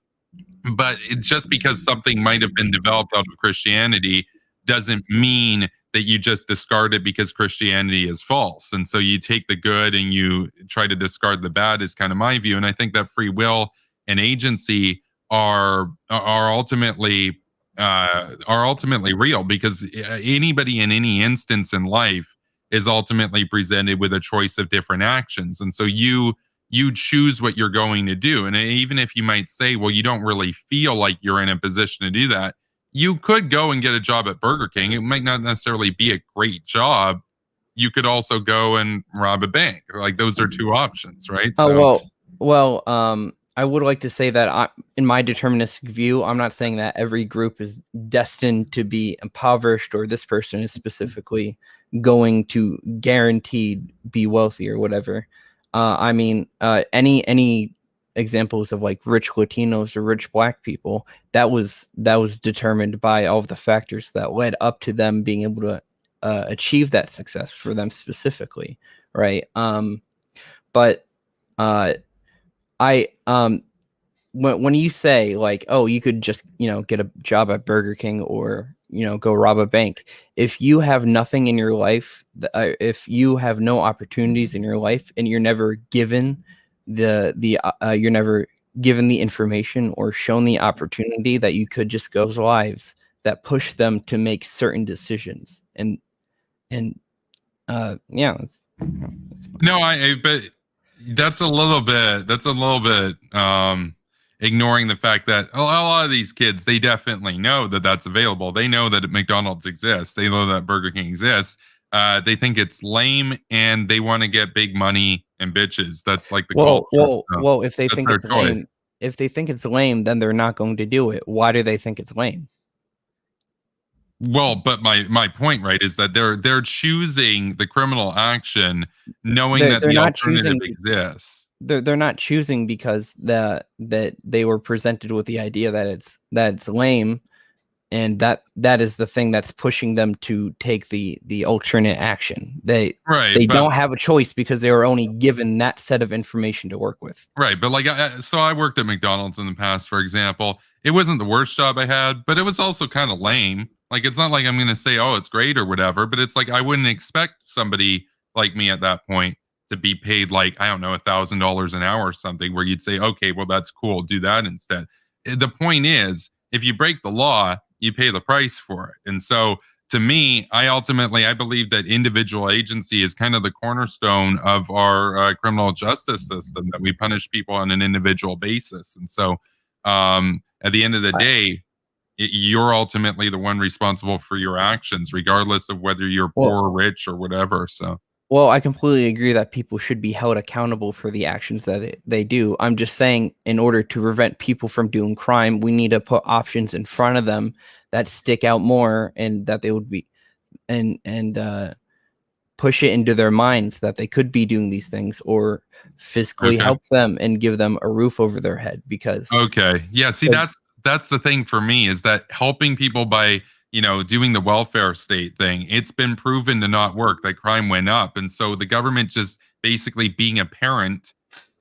it's just because something might have been developed out of Christianity doesn't mean that you just discard it because Christianity is false. And so you take the good and you try to discard the bad is kind of my view. And I think that free will and agency are ultimately real, because anybody in any instance in life is ultimately presented with a choice of different actions. And so you choose what you're going to do. And even if you might say, well, you don't really feel like you're in a position to do that, you could go and get a job at Burger King. It might not necessarily be a great job. You could also go and rob a bank. Like, those are two options, right? I would like to say that in my deterministic view, I'm not saying that every group is destined to be impoverished or this person is specifically going to guaranteed be wealthy or whatever. Any examples of like rich Latinos or rich Black people, that was determined by all of the factors that led up to them being able to achieve that success for them specifically, right? When you say like, oh, you could just get a job at Burger King or go rob a bank, if you have nothing in your life, if you have no opportunities in your life and you're never given you're never given the information or shown the opportunity that you could just go lives that push them to make certain decisions and but that's a little bit ignoring the fact that a lot of these kids, they definitely know that that's available. They know that McDonald's exists. They know that Burger King exists. They think it's lame and they want to get big money and bitches. That's like the culture. Well, if they think it's lame, then they're not going to do it. Why do they think it's lame? Well, but my point, right, is that they're choosing the criminal action knowing that the alternative exists. They're not choosing because that they were presented with the idea that it's lame, and that is the thing that's pushing them to take the alternate action. They don't have a choice because they were only given that set of information to work with. Right, but like, so I worked at McDonald's in the past, for example. It wasn't the worst job I had, but it was also kind of lame. Like, it's not like I'm going to say, oh, it's great or whatever, but it's like I wouldn't expect somebody like me at that point to be paid like, I don't know, $1,000 an hour or something, where you'd say, okay, well, that's cool, do that instead. The point is, if you break the law, you pay the price for it. And so to me, I believe that individual agency is kind of the cornerstone of our criminal justice system, that we punish people on an individual basis. And so at the end of the day, you're ultimately the one responsible for your actions, regardless of whether you're poor or rich or whatever. So, well, I completely agree that people should be held accountable for the actions that they do. I'm just saying, in order to prevent people from doing crime, we need to put options in front of them that stick out more, and that they would be, and push it into their minds that they could be doing these things, or physically help them and give them a roof over their head. Because see, that's the thing for me, is that helping people by doing the welfare state thing, it's been proven to not work. That crime went up, and so the government just basically being a parent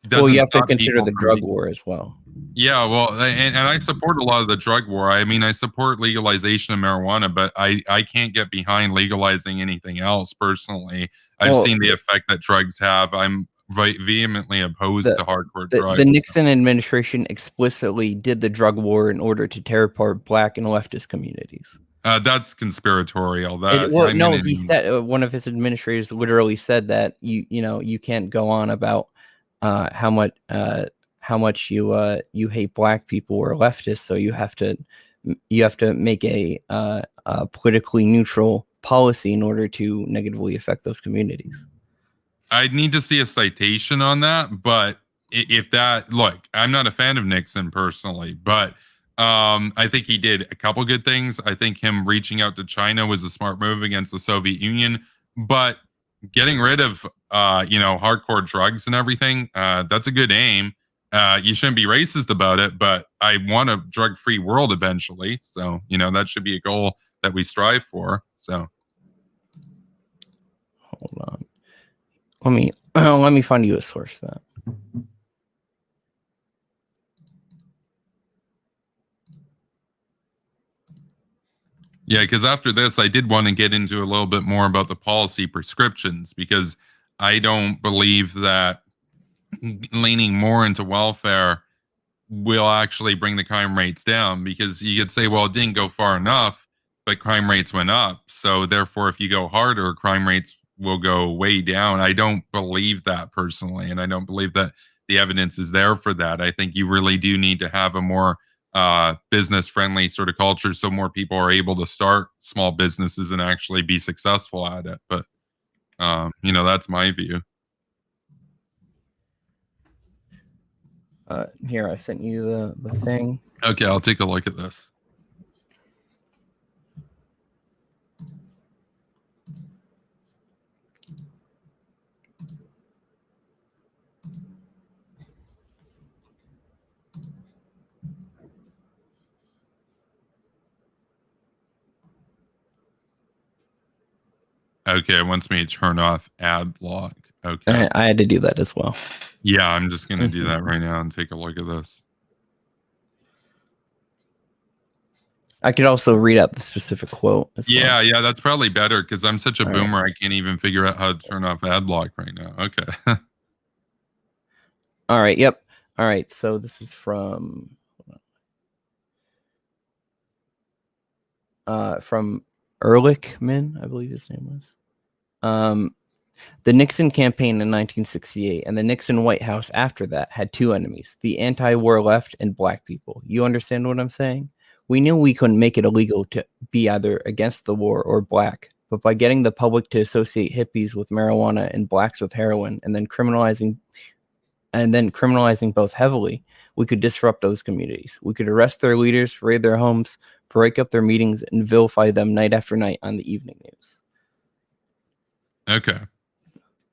doesn't. Well, you have to consider the drug war as well. Yeah, well, and I support a lot of the drug war. I mean, I support legalization of marijuana, but I can't get behind legalizing anything else personally. I've seen the effect that drugs have. I'm vehemently opposed to hardcore drugs. The Nixon administration explicitly did the drug war in order to tear apart Black and leftist communities. That's conspiratorial. He said, one of his administrators literally said that you can't go on about how much you hate Black people or leftists, so you have to make a politically neutral policy in order to negatively affect those communities. I'd need to see a citation on that, but look, I'm not a fan of Nixon personally, but I think he did a couple good things. I think him reaching out to China was a smart move against the Soviet Union, but getting rid of hardcore drugs and everything, that's a good aim. You shouldn't be racist about it, but I want a drug-free world eventually. So, that should be a goal that we strive for. So, hold on. let me find you a source for that. Yeah, because after this, I did want to get into a little bit more about the policy prescriptions, because I don't believe that leaning more into welfare will actually bring the crime rates down, because you could say, well, it didn't go far enough, but crime rates went up. So therefore, if you go harder, crime rates will go way down. I don't believe that personally, and I don't believe that the evidence is there for that. I think you really do need to have a more business friendly sort of culture, so more people are able to start small businesses and actually be successful at it. But that's my view. Here, I sent you the thing. Okay, I'll take a look at this. Okay, it wants me to turn off ad block. Okay. I had to do that as well. Yeah, I'm just going to do that right now and take a look at this. I could also read out the specific quote as well. Yeah, that's probably better, because I'm such a boomer. I can't even figure out how to turn off ad block right now. Okay. All right. Yep. All right. So this is from Ehrlichman, I believe his name was. The Nixon campaign in 1968 and the Nixon White House after that had two enemies: the anti-war left and black people. You understand what I'm saying? We knew we couldn't make it illegal to be either against the war or black, but by getting the public to associate hippies with marijuana and blacks with heroin, and then criminalizing both heavily, we could disrupt those communities. We could arrest their leaders, raid their homes, break up their meetings, and vilify them night after night on the evening news. Okay.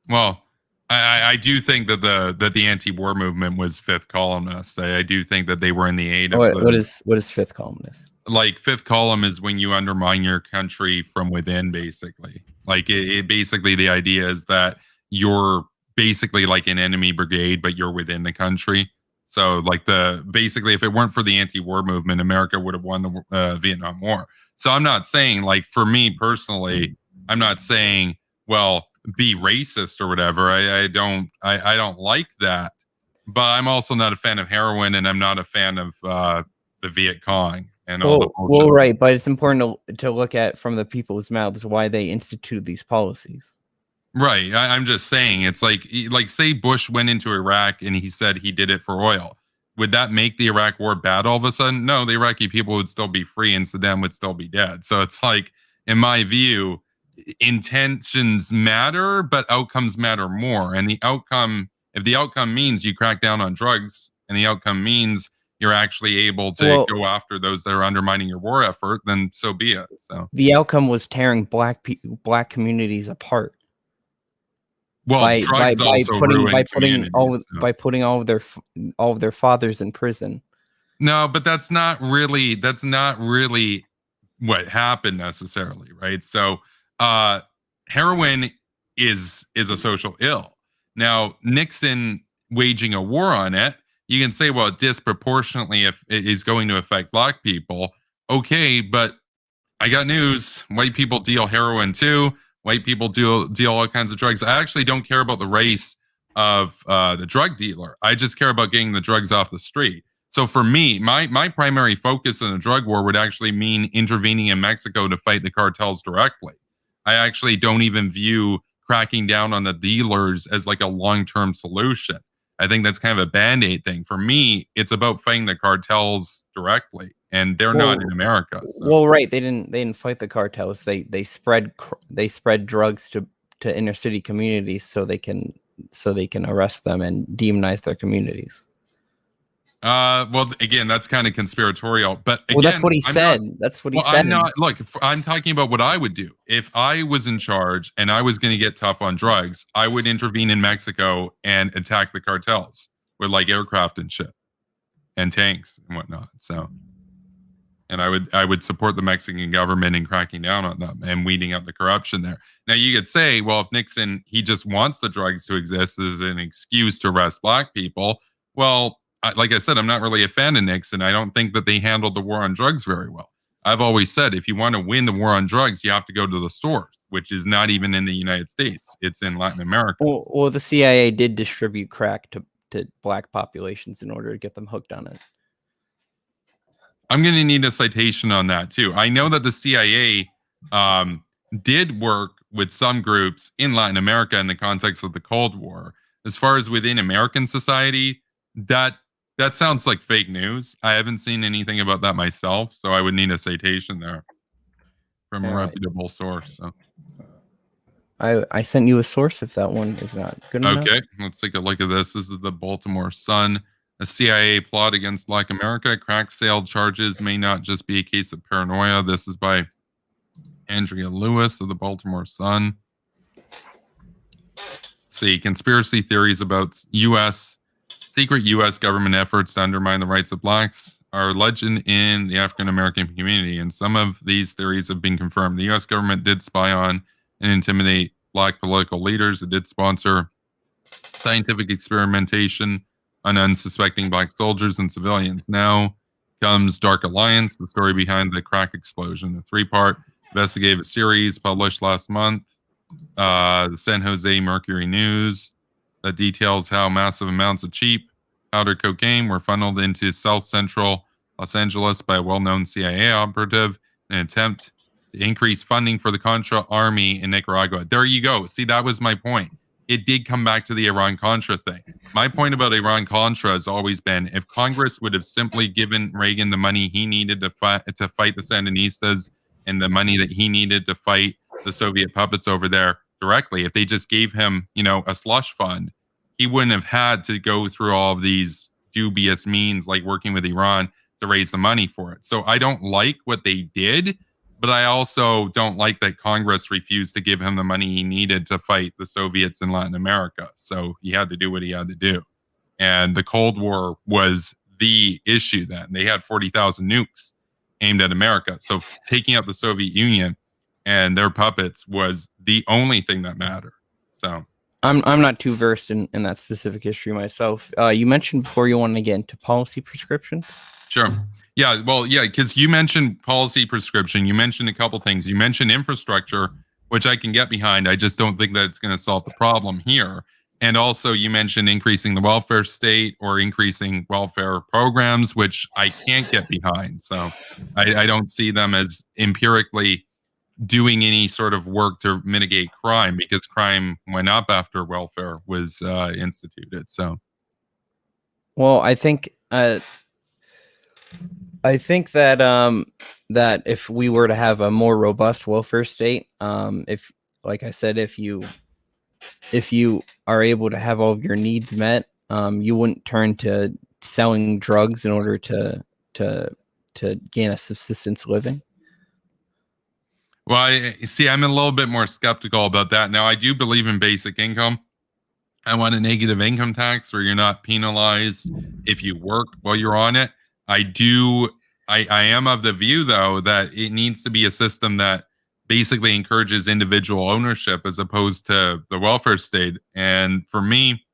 Well, I do think that the anti-war movement was fifth columnists. I do think that they were in the aid of what is fifth columnist? Like, fifth column is when you undermine your country from within, basically. Like, it basically, the idea is that you're basically like an enemy brigade, but you're within the country. So, like, basically, if it weren't for the anti-war movement, America would have won the Vietnam War. So I'm not saying, like, for me personally, I'm not saying, well, be racist or whatever. I don't like that. But I'm also not a fan of heroin, and I'm not a fan of the Viet Cong and all the bullshit. Well, right, but it's important to look at from the people's mouths why they instituted these policies. Right. I'm just saying, it's like say Bush went into Iraq and he said he did it for oil. Would that make the Iraq war bad all of a sudden? No, the Iraqi people would still be free and Saddam would still be dead. So it's like, in my view, intentions matter, but outcomes matter more. And if the outcome means you crack down on drugs, and the outcome means you're actually able to go after those that are undermining your war effort, then so be it. So the outcome was tearing black communities apart. Well, by putting all of their fathers in prison. No, but that's not really what happened necessarily, right? So heroin is a social ill. Now, Nixon waging a war on it, you can say, well, disproportionately if it is going to affect black people. Okay, but I got news. White people deal heroin too. White people deal all kinds of drugs. I actually don't care about the race of the drug dealer. I just care about getting the drugs off the street. So for me, my primary focus in a drug war would actually mean intervening in Mexico to fight the cartels directly. I actually don't even view cracking down on the dealers as like a long-term solution. I think that's kind of a Band-Aid thing. For me, it's about fighting the cartels directly, and they're not in America. So. Well, right, they didn't fight the cartels. They spread drugs to inner city communities so they can arrest them and demonize their communities. Well, again, that's kind of conspiratorial, but again, that's what he said. That's what he said. I'm talking about what I would do if I was in charge and I was going to get tough on drugs. I would intervene in Mexico and attack the cartels with like aircraft and shit and tanks and whatnot. So, And I would support the Mexican government in cracking down on them and weeding out the corruption there. Now you could say, well, if Nixon he just wants the drugs to exist as an excuse to arrest black people, well, like I said, I'm not really a fan of Nixon. I don't think that they handled the war on drugs very well. I've always said if you want to win the war on drugs, you have to go to the source, which is not even in the United States. It's in Latin America. Well, the CIA did distribute crack to black populations in order to get them hooked on it. I'm going to need a citation on that too. I know that the CIA did work with some groups in Latin America in the context of the Cold War. As far as within American society, that sounds like fake news. I haven't seen anything about that myself, so I would need a citation there from a reputable source. So. I sent you a source if that one is not good enough. Okay, let's take a look at this. This is the Baltimore Sun. A CIA plot against Black America. Crack sale charges may not just be a case of paranoia. This is by Andrea Lewis of the Baltimore Sun. See, conspiracy theories about secret U.S. government efforts to undermine the rights of blacks are legend in the African American community, and some of these theories have been confirmed. The U.S. government did spy on and intimidate black political leaders. It did sponsor scientific experimentation on unsuspecting black soldiers and civilians. Now comes Dark Alliance, the story behind the crack explosion. The three-part investigative series published last month. The San Jose Mercury News that details how massive amounts of cheap powder cocaine were funneled into South Central Los Angeles by a well-known CIA operative in an attempt to increase funding for the Contra army in Nicaragua. There you go. See, that was my point. It did come back to the Iran-Contra thing. My point about Iran-Contra has always been, if Congress would have simply given Reagan the money he needed to fight the Sandinistas and the money that he needed to fight the Soviet puppets over there directly, if they just gave him, a slush fund, he wouldn't have had to go through all of these dubious means like working with Iran to raise the money for it. So I don't like what they did, but I also don't like that Congress refused to give him the money he needed to fight the Soviets in Latin America. So he had to do what he had to do. And the Cold War was the issue then. They had 40,000 nukes aimed at America. So taking out the Soviet Union and their puppets was the only thing that mattered. So I'm not too versed in that specific history myself. You mentioned before you wanted to get into policy prescriptions. Sure. Yeah, well, yeah, because you mentioned policy prescription. You mentioned a couple things. You mentioned infrastructure, which I can get behind. I just don't think that it's going to solve the problem here. And also, you mentioned increasing the welfare state or increasing welfare programs, which I can't get behind. So I don't see them as empirically doing any sort of work to mitigate crime, because crime went up after welfare was instituted. So, well, I think that that if we were to have a more robust welfare state, if, like I said, if you are able to have all of your needs met, you wouldn't turn to selling drugs in order to gain a subsistence living. Well, I'm a little bit more skeptical about that. Now, I do believe in basic income. I want a negative income tax where you're not penalized if you work while you're on it. I am of the view, though, that it needs to be a system that basically encourages individual ownership as opposed to the welfare state. And for me,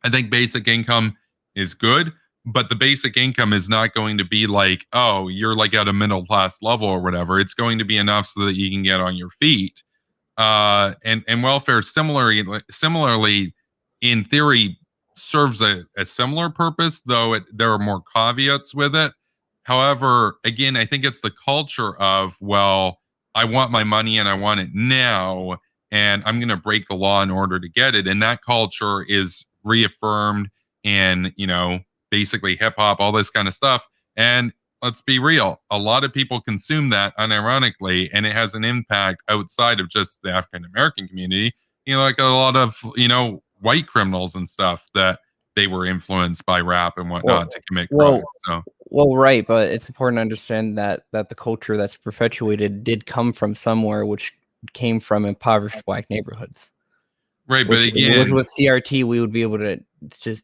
I think basic income is good, but the basic income is not going to be like, oh, you're like at a middle class level or whatever. It's going to be enough so that you can get on your feet. And welfare similarly, in theory, serves a similar purpose, though there are more caveats with it. However, again, I think it's the culture of, well, I want my money and I want it now, and I'm going to break the law in order to get it. And that culture is reaffirmed in, basically hip hop, all this kind of stuff. And let's be real, a lot of people consume that unironically, and it has an impact outside of just the African American community. Like a lot of, white criminals and stuff, that they were influenced by rap and whatnot to commit crime. Well, right, but it's important to understand that the culture that's perpetuated did come from somewhere, which came from impoverished black neighborhoods. Right, but again, with CRT, we would be able to just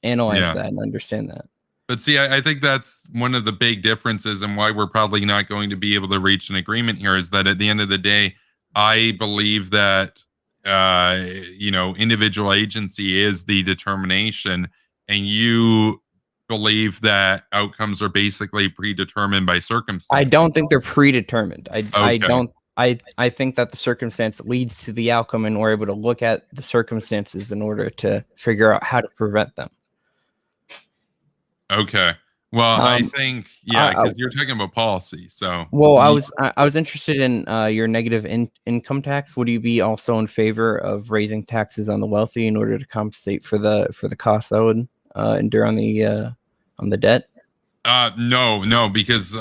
analyze that and understand that. But see, I think that's one of the big differences and why we're probably not going to be able to reach an agreement here is that at the end of the day, I believe that individual agency is the determination, and you believe that outcomes are basically predetermined by I circumstance. don't think they're predetermined. I Okay. don't I think that the circumstance leads to the outcome, and we're able to look at the circumstances in order to figure out how to prevent them. Okay. Well, I Um, think, I, yeah, I because you're talking about policy. So, well, I was interested in your negative income tax. Would you be also in favor of raising taxes on the wealthy in order to compensate for the costs that would endure on the debt? no, because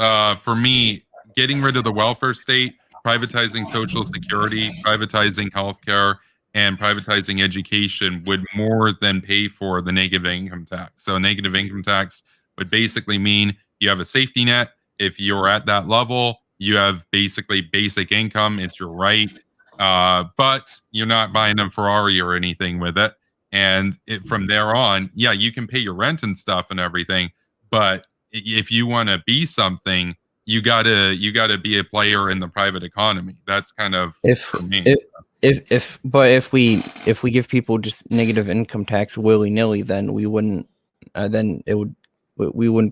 for me, getting rid of the welfare state, privatizing Social Security, privatizing healthcare, and privatizing education would more than pay for the negative income tax. So, negative income tax would basically mean you have a safety net. If you're at that level, you have basically basic income. It's your right, but you're not buying a Ferrari or anything with it. And from there on, yeah, you can pay your rent and stuff and everything, but if you want to be something, you gotta be a player in the private economy. That's kind of If for me. if we give people just negative income tax willy nilly, then we wouldn't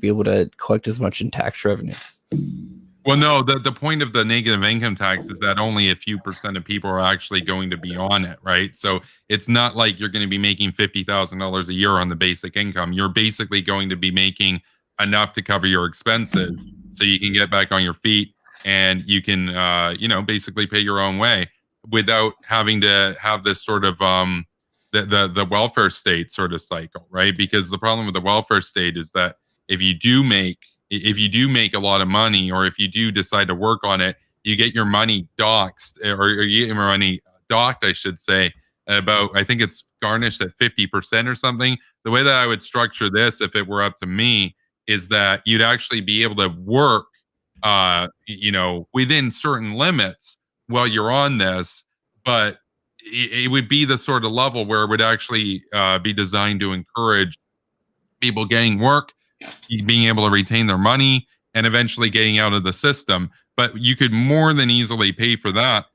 be able to collect as much in tax revenue. Well, no, the point of the negative income tax is that only a few percent of people are actually going to be on it, right? So it's not like you're going to be making $50,000 a year on the basic income. You're basically going to be making enough to cover your expenses, so you can get back on your feet and you can, basically pay your own way without having to have this sort of the welfare state sort of cycle, right? Because the problem with the welfare state is that if you do make if you do make a lot of money, or if you do decide to work on it, you get your money doxed, or you get your money docked, I should say, about, I think it's garnished at 50% or something. The way that I would structure this, if it were up to me, is that you'd actually be able to work, within certain limits while you're on this, but it would be the sort of level where it would actually be designed to encourage people getting work, being able to retain their money, and eventually getting out of the system. But you could more than easily pay for that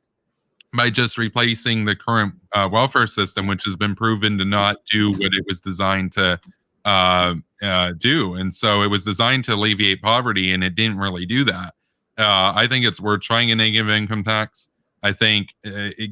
by just replacing the current welfare system, which has been proven to not do what it was designed to do. And so it was designed to alleviate poverty, and it didn't really do that. I think it's worth trying a negative income tax. I think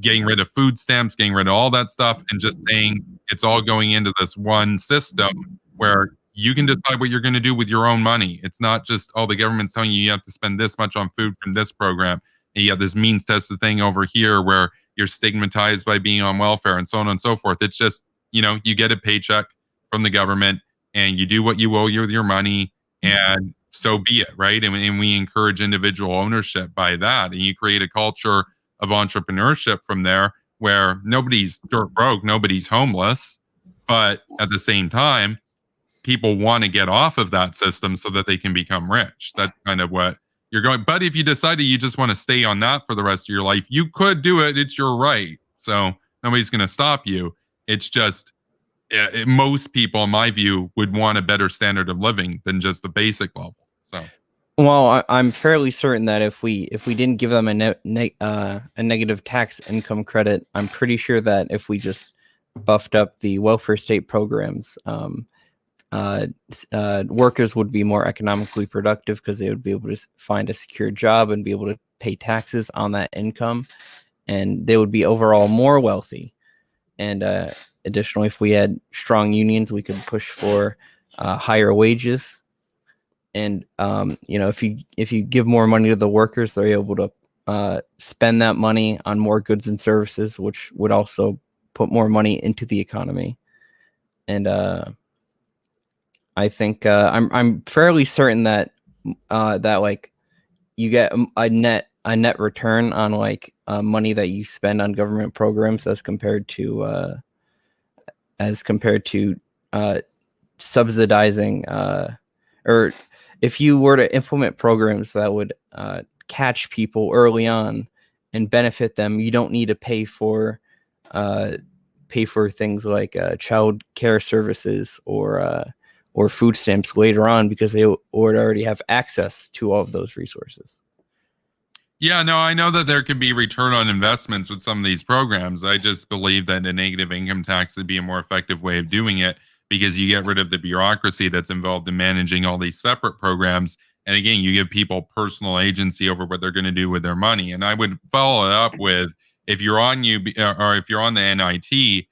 getting rid of food stamps, getting rid of all that stuff, and just saying it's all going into this one system where you can decide what you're going to do with your own money. It's not just, oh, the government's telling you have to spend this much on food from this program. And you have this means tested thing over here where you're stigmatized by being on welfare and so on and so forth. It's just, you get a paycheck from the government and you do what you owe with your money, and so be it, right? And we encourage individual ownership by that. And you create a culture of entrepreneurship from there where nobody's dirt broke, nobody's homeless. But at the same time, people want to get off of that system so that they can become rich. That's kind of what you're going. But if you decided you just want to stay on that for the rest of your life, you could do it. It's your right. So nobody's going to stop you. It's just most people, in my view, would want a better standard of living than just the basic level. So, well, I'm fairly certain that if we didn't give them a negative tax income credit, I'm pretty sure that if we just buffed up the welfare state programs, workers would be more economically productive because they would be able to find a secure job and be able to pay taxes on that income, and they would be overall more wealthy. And additionally, if we had strong unions, we could push for higher wages. And if you give more money to the workers, they're able to spend that money on more goods and services, which would also put more money into the economy. And I think I'm fairly certain that like you get a net return on like money that you spend on government programs as compared to subsidizing or if you were to implement programs that would catch people early on and benefit them, you don't need to pay for things like child care services or or food stamps later on because they would already have access to all of those resources. Yeah, no, I know that there can be return on investments with some of these programs. I just believe that a negative income tax would be a more effective way of doing it because you get rid of the bureaucracy that's involved in managing all these separate programs. And again, you give people personal agency over what they're going to do with their money. And I would follow it up with if you're on or if you're on the NIT,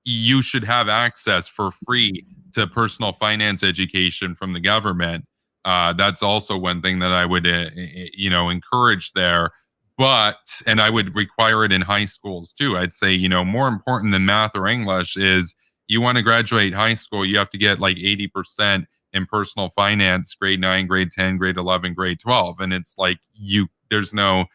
you should have access for free to personal finance education from the government. That's also one thing that I would, encourage there. But, and I would require it in high schools too. I'd say, more important than math or English is you want to graduate high school, you have to get like 80% in personal finance, grade 9, grade 10, grade 11, grade 12. And it's like there's no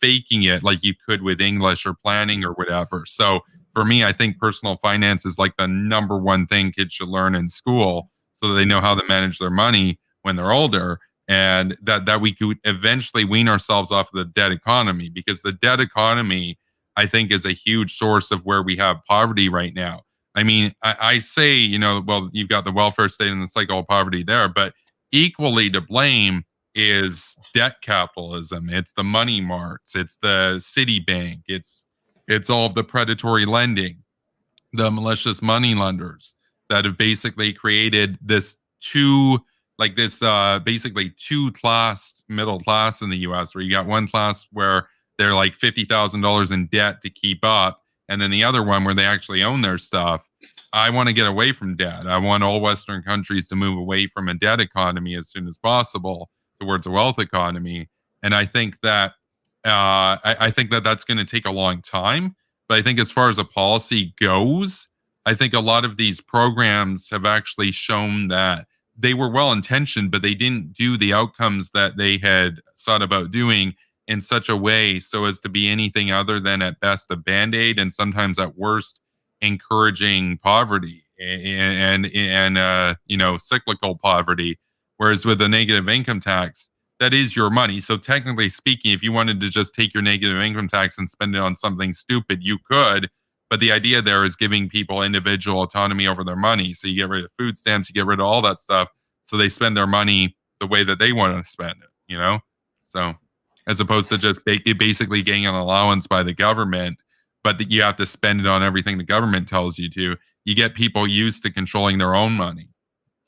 faking it like you could with English or planning or whatever. So for me, I think personal finance is like the number one thing kids should learn in school so that they know how to manage their money when they're older, and that we could eventually wean ourselves off of the debt economy, because the debt economy, I think, is a huge source of where we have poverty right now. I mean, I say, well, you've got the welfare state and the cycle of poverty there, but equally to blame is debt capitalism. It's the money marts, it's the Citibank, it's all of the predatory lending, the malicious money lenders that have basically created this basically two class middle class in the US, where you got one class where they're like $50,000 in debt to keep up, and then the other one where they actually own their stuff. I want to get away from debt. I want all Western countries to move away from a debt economy as soon as possible towards a wealth economy. And I think that I think that that's going to take a long time. But I think as far as a policy goes, I think a lot of these programs have actually shown that they were well intentioned, but they didn't do the outcomes that they had sought about doing in such a way so as to be anything other than at best a band-aid, and sometimes at worst encouraging poverty and cyclical poverty. Whereas with a negative income tax, that is your money. So technically speaking, if you wanted to just take your negative income tax and spend it on something stupid, you could. But the idea there is giving people individual autonomy over their money. So you get rid of food stamps, you get rid of all that stuff, so they spend their money the way that they want to spend it, So as opposed to just basically getting an allowance by the government, but you have to spend it on everything the government tells you to. You get people used to controlling their own money.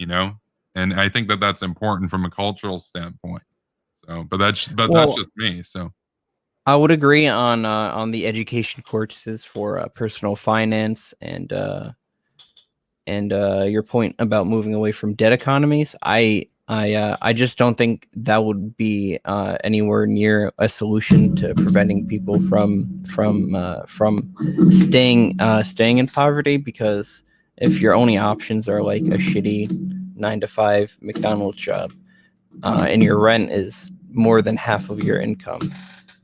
And I think that that's important from a cultural standpoint. So, but that's just me. So. I would agree on the education courses for personal finance and your point about moving away from debt economies. I just don't think that would be anywhere near a solution to preventing people from staying in poverty, because if your only options are like a shitty 9-to-5 McDonald's job and your rent is more than half of your income,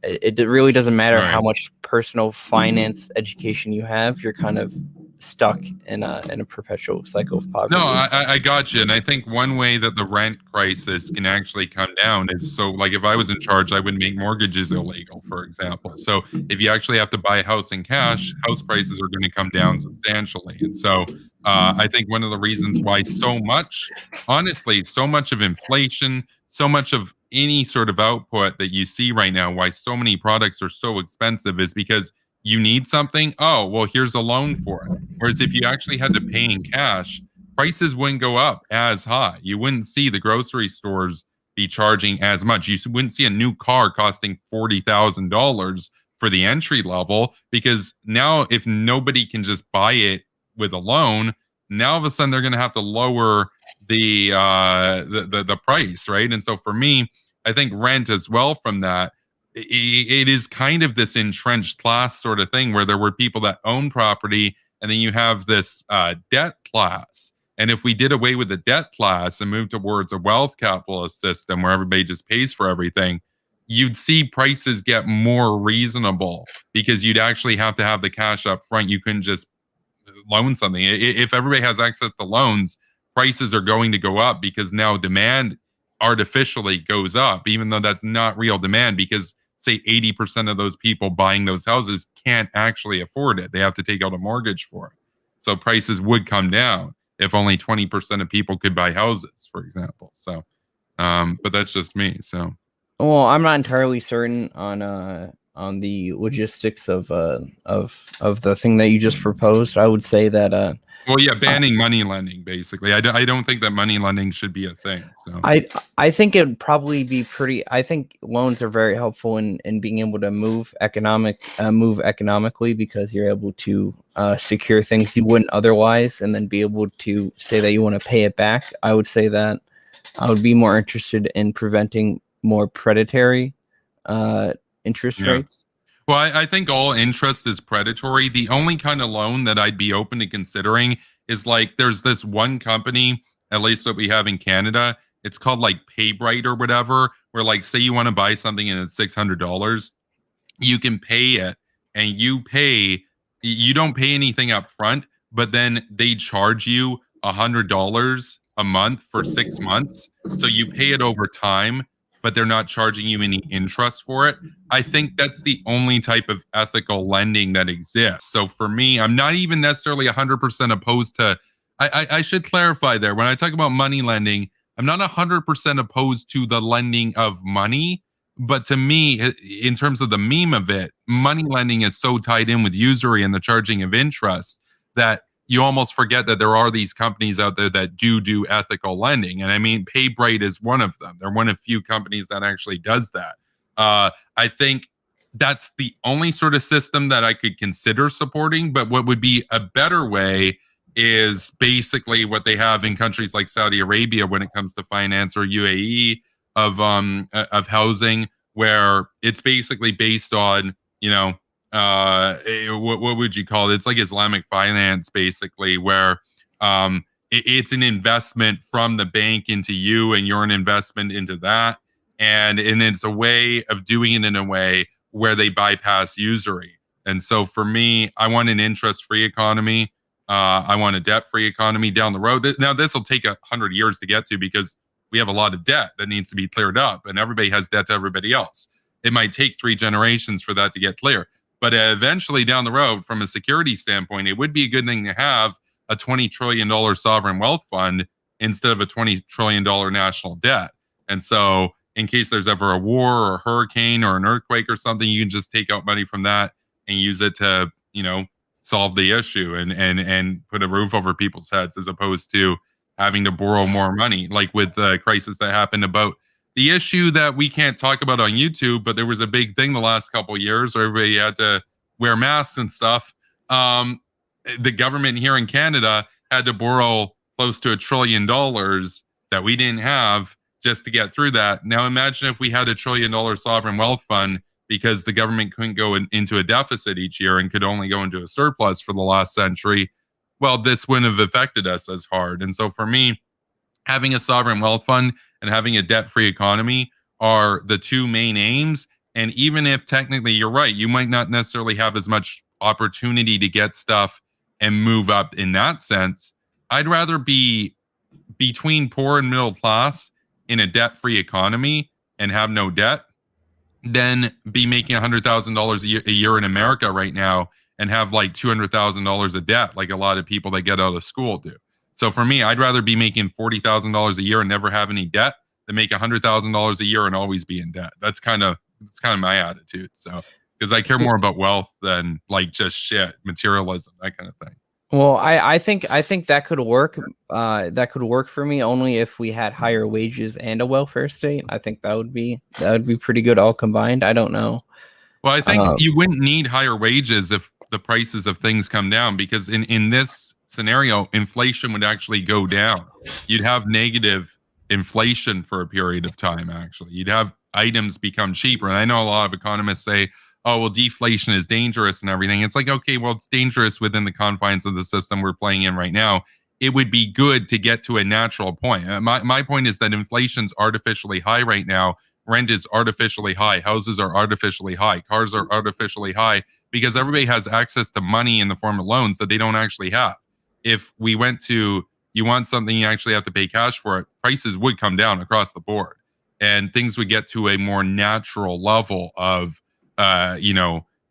it really doesn't matter how much personal finance education you have. You're kind of stuck in a perpetual cycle of poverty. No, I got you. And I think one way that the rent crisis can actually come down is, so like if I was in charge, I would make mortgages illegal, for example. So if you actually have to buy a house in cash, house prices are going to come down substantially. And so I think one of the reasons why so much of inflation, so much of any sort of output that you see right now, why so many products are so expensive, is because you need something. Oh, well, here's a loan for it. Whereas if you actually had to pay in cash, prices wouldn't go up as high. You wouldn't see the grocery stores be charging as much. You wouldn't see a new car costing $40,000 for the entry level, because now if nobody can just buy it with a loan, now all of a sudden they're going to have to lower the price, right? And so for me, I think rent as well from that, it is kind of this entrenched class sort of thing where there were people that own property, and then you have this debt class. And if we did away with the debt class and moved towards a wealth capitalist system where everybody just pays for everything, you'd see prices get more reasonable, because you'd actually have to have the cash up front. You couldn't just loan something. If everybody has access to loans, prices are going to go up, because now demand artificially goes up, even though that's not real demand, because say 80% of those people buying those houses can't actually afford it. They have to take out a mortgage for it. So prices would come down. if only 20% of people could buy houses, for example. So, but that's just me. So, well, I'm not entirely certain on the logistics of the thing that you just proposed. I would say that well, yeah, banning money lending, basically. I don't think that money lending should be a thing. So, I think it would probably be pretty. I think loans are very helpful in being able to move economically, because you're able to secure things you wouldn't otherwise, and then be able to say that you want to pay it back. I would say that I would be more interested in preventing more predatory interest yeah. rates. Well, I think all interest is predatory. The only kind of loan that I'd be open to considering is like there's this one company, at least that we have in Canada. It's called like PayBright or whatever, where like say you want to buy something and it's $600, you can pay it, and you don't pay anything up front, but then they charge you $100 a month for 6 months. So you pay it over time, but they're not charging you any interest for it. I think that's the only type of ethical lending that exists. So for me, I'm not even necessarily 100% opposed to. I should clarify there. When I talk about money lending, I'm not 100% opposed to the lending of money. But to me, in terms of the meme of it, money lending is so tied in with usury and the charging of interest that you almost forget that there are these companies out there that do ethical lending. And I mean, PayBright is one of them. They're one of few companies that actually does that. I think that's the only sort of system that I could consider supporting. But what would be a better way is basically what they have in countries like Saudi Arabia when it comes to finance, or UAE of housing, where it's basically based on, you know, what would you call it? It's like Islamic finance, basically, where it's an investment from the bank into you, and you're an investment into that, and it's a way of doing it in a way where they bypass usury. And so for me, I want an interest-free economy. I want a debt-free economy down the road. Now, this will take 100 years to get to, because we have a lot of debt that needs to be cleared up, and everybody has debt to everybody else. It might take 3 generations for that to get clear. But eventually down the road, from a security standpoint, it would be a good thing to have a $20 trillion sovereign wealth fund instead of a $20 trillion national debt. And so in case there's ever a war or a hurricane or an earthquake or something, you can just take out money from that and use it to, solve the issue and put a roof over people's heads, as opposed to having to borrow more money, like with the crisis that happened about the issue that we can't talk about on YouTube, but there was a big thing the last couple of years where everybody had to wear masks and stuff. The government here in Canada had to borrow close to $1 trillion that we didn't have just to get through that. Now imagine if we had $1 trillion sovereign wealth fund, because the government couldn't go into a deficit each year and could only go into a surplus for the last century. Well, this wouldn't have affected us as hard. And so for me, having a sovereign wealth fund and having a debt-free economy are the two main aims. And even if technically you're right, you might not necessarily have as much opportunity to get stuff and move up in that sense, I'd rather be between poor and middle class in a debt-free economy and have no debt than be making $100,000 a year in America right now and have like $200,000 of debt, like a lot of people that get out of school do. So for me, I'd rather be making $40,000 a year and never have any debt than make $100,000 a year and always be in debt. That's kind of my attitude. So because I care more about wealth than like just shit, materialism, that kind of thing. Well, I think that could work. That could work for me only if we had higher wages and a welfare state. I think that would be pretty good all combined. I don't know. Well, I think you wouldn't need higher wages if the prices of things come down, because in this scenario, inflation would actually go down. You'd have negative inflation for a period of time. Actually, you'd have items become cheaper. And I know a lot of economists say, oh, well, deflation is dangerous and everything. It's like, okay, well, it's dangerous within the confines of the system we're playing in right now. It would be good to get to a natural point. My point is that inflation's artificially high right now. Rent is artificially high. Houses are artificially high. Cars are artificially high because everybody has access to money in the form of loans that they don't actually have. If we went to, you want something, you actually have to pay cash for it, prices would come down across the board and things would get to a more natural level of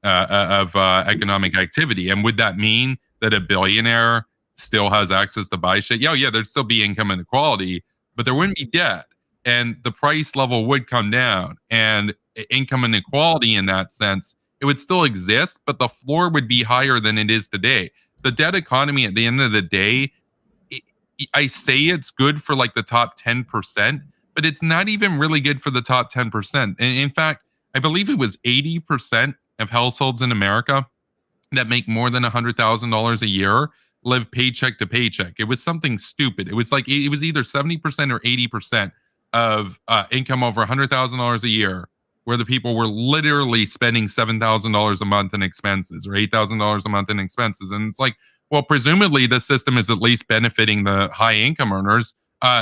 economic activity. And would that mean that a billionaire still has access to buy shit, yeah, there'd still be income inequality, but there wouldn't be debt, and the price level would come down, and income inequality in that sense, it would still exist, but the floor would be higher than it is today. The debt economy at the end of the day, it, I say it's good for like the top 10%, but it's not even really good for the top 10%. And in fact, I believe it was 80% of households in America that make more than $100,000 a year live paycheck to paycheck. It was something stupid. It was like it was either 70% or 80% of income over $100,000 a year, where the people were literally spending $7,000 a month in expenses or $8,000 a month in expenses. And it's like, well, presumably this system is at least benefiting the high income earners.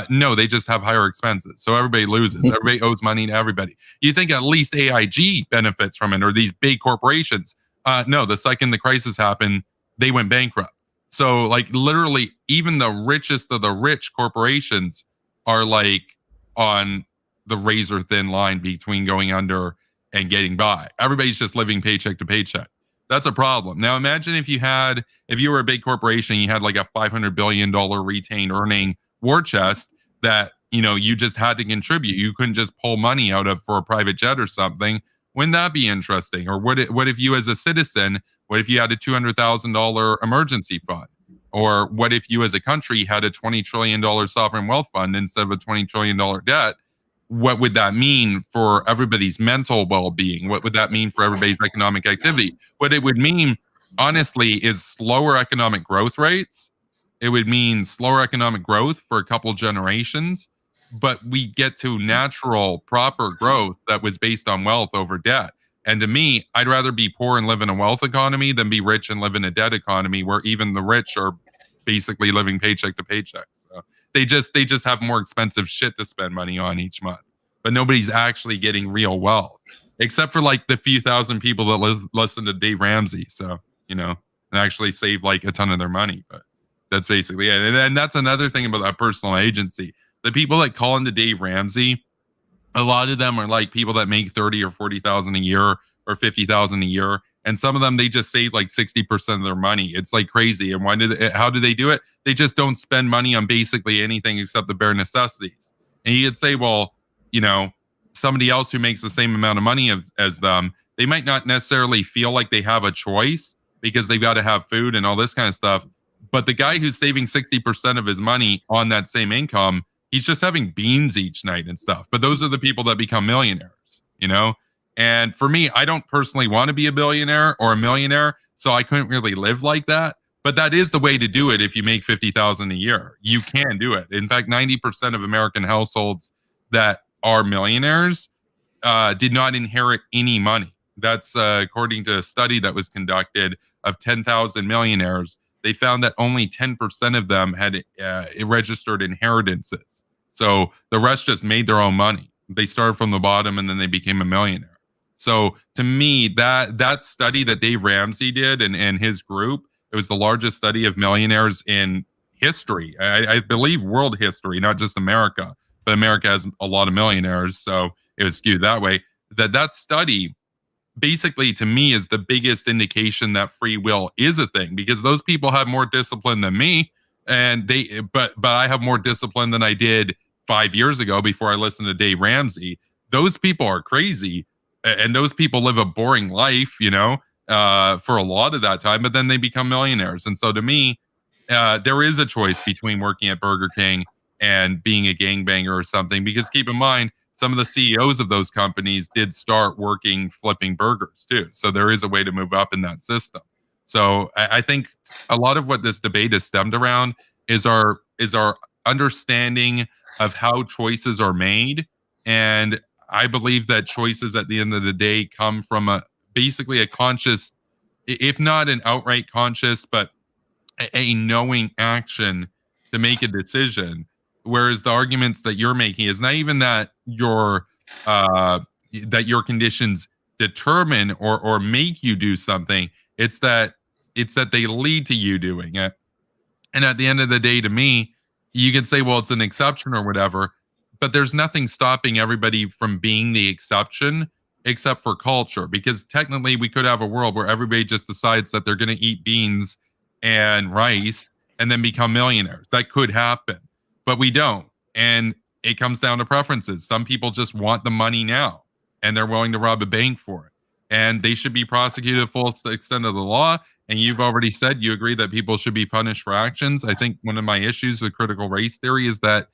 No, they just have higher expenses. So everybody loses. Everybody owes money to everybody. You think at least AIG benefits from it, or these big corporations. No, the second the crisis happened, they went bankrupt. So like literally even the richest of the rich corporations are like on the razor thin line between going under and getting by. Everybody's just living paycheck to paycheck. That's a problem. Now imagine if you were a big corporation, you had like a $500 billion retained earning war chest that, you just had to contribute. You couldn't just pull money out of for a private jet or something. Wouldn't that be interesting? Or what if you as a citizen, what if you had a $200,000 emergency fund? Or what if you as a country had a $20 trillion sovereign wealth fund instead of a $20 trillion debt? What would that mean for everybody's mental well-being? What would that mean for everybody's economic activity? What it would mean, honestly, is slower economic growth rates. It would mean slower economic growth for a couple generations, but we get to natural, proper growth that was based on wealth over debt. And to me, I'd rather be poor and live in a wealth economy than be rich and live in a debt economy where even the rich are basically living paycheck to paycheck. So they just have more expensive shit to spend money on each month, but nobody's actually getting real wealth, except for like the few thousand people that listen to Dave Ramsey. So, and actually save like a ton of their money. But that's basically it. And that's another thing about that personal agency. The people that call into Dave Ramsey, a lot of them are like people that make 30 or 40,000 a year or 50,000 a year. And some of them, they just save like 60% of their money. It's like crazy. And how do they do it? They just don't spend money on basically anything except the bare necessities. And you could say, well, somebody else who makes the same amount of money as them, they might not necessarily feel like they have a choice because they've got to have food and all this kind of stuff. But the guy who's saving 60% of his money on that same income, he's just having beans each night and stuff. But those are the people that become millionaires, And for me, I don't personally want to be a billionaire or a millionaire, so I couldn't really live like that. But that is the way to do it if you make 50,000 a year. You can do it. In fact, 90% of American households that are millionaires did not inherit any money. That's according to a study that was conducted of 10,000 millionaires. They found that only 10% of them had registered inheritances. So the rest just made their own money. They started from the bottom and then they became a millionaire. So to me, that study that Dave Ramsey did and his group, it was the largest study of millionaires in history. I believe world history, not just America, but America has a lot of millionaires. So it was skewed that way. That study basically to me is the biggest indication that free will is a thing, because those people have more discipline than me, and but I have more discipline than I did 5 years ago before I listened to Dave Ramsey. Those people are crazy, and those people live a boring life, for a lot of that time, but then they become millionaires. And so to me, there is a choice between working at Burger King and being a gangbanger or something, because keep in mind, some of the CEOs of those companies did start working flipping burgers too. So there is a way to move up in that system. So I think a lot of what this debate is stemmed around is our understanding of how choices are made. And I believe that choices at the end of the day come from basically a conscious, if not an outright conscious, but a knowing action to make a decision. Whereas the arguments that you're making is not even that your conditions determine or make you do something. It's that they lead to you doing it. And at the end of the day, to me, you can say, well, it's an exception or whatever, but there's nothing stopping everybody from being the exception except for culture. Because technically we could have a world where everybody just decides that they're going to eat beans and rice, and then become millionaires. That could happen, but we don't. And it comes down to preferences. Some people just want the money now and they're willing to rob a bank for it. And they should be prosecuted full extent of the law. And you've already said you agree that people should be punished for actions. I think one of my issues with critical race theory is that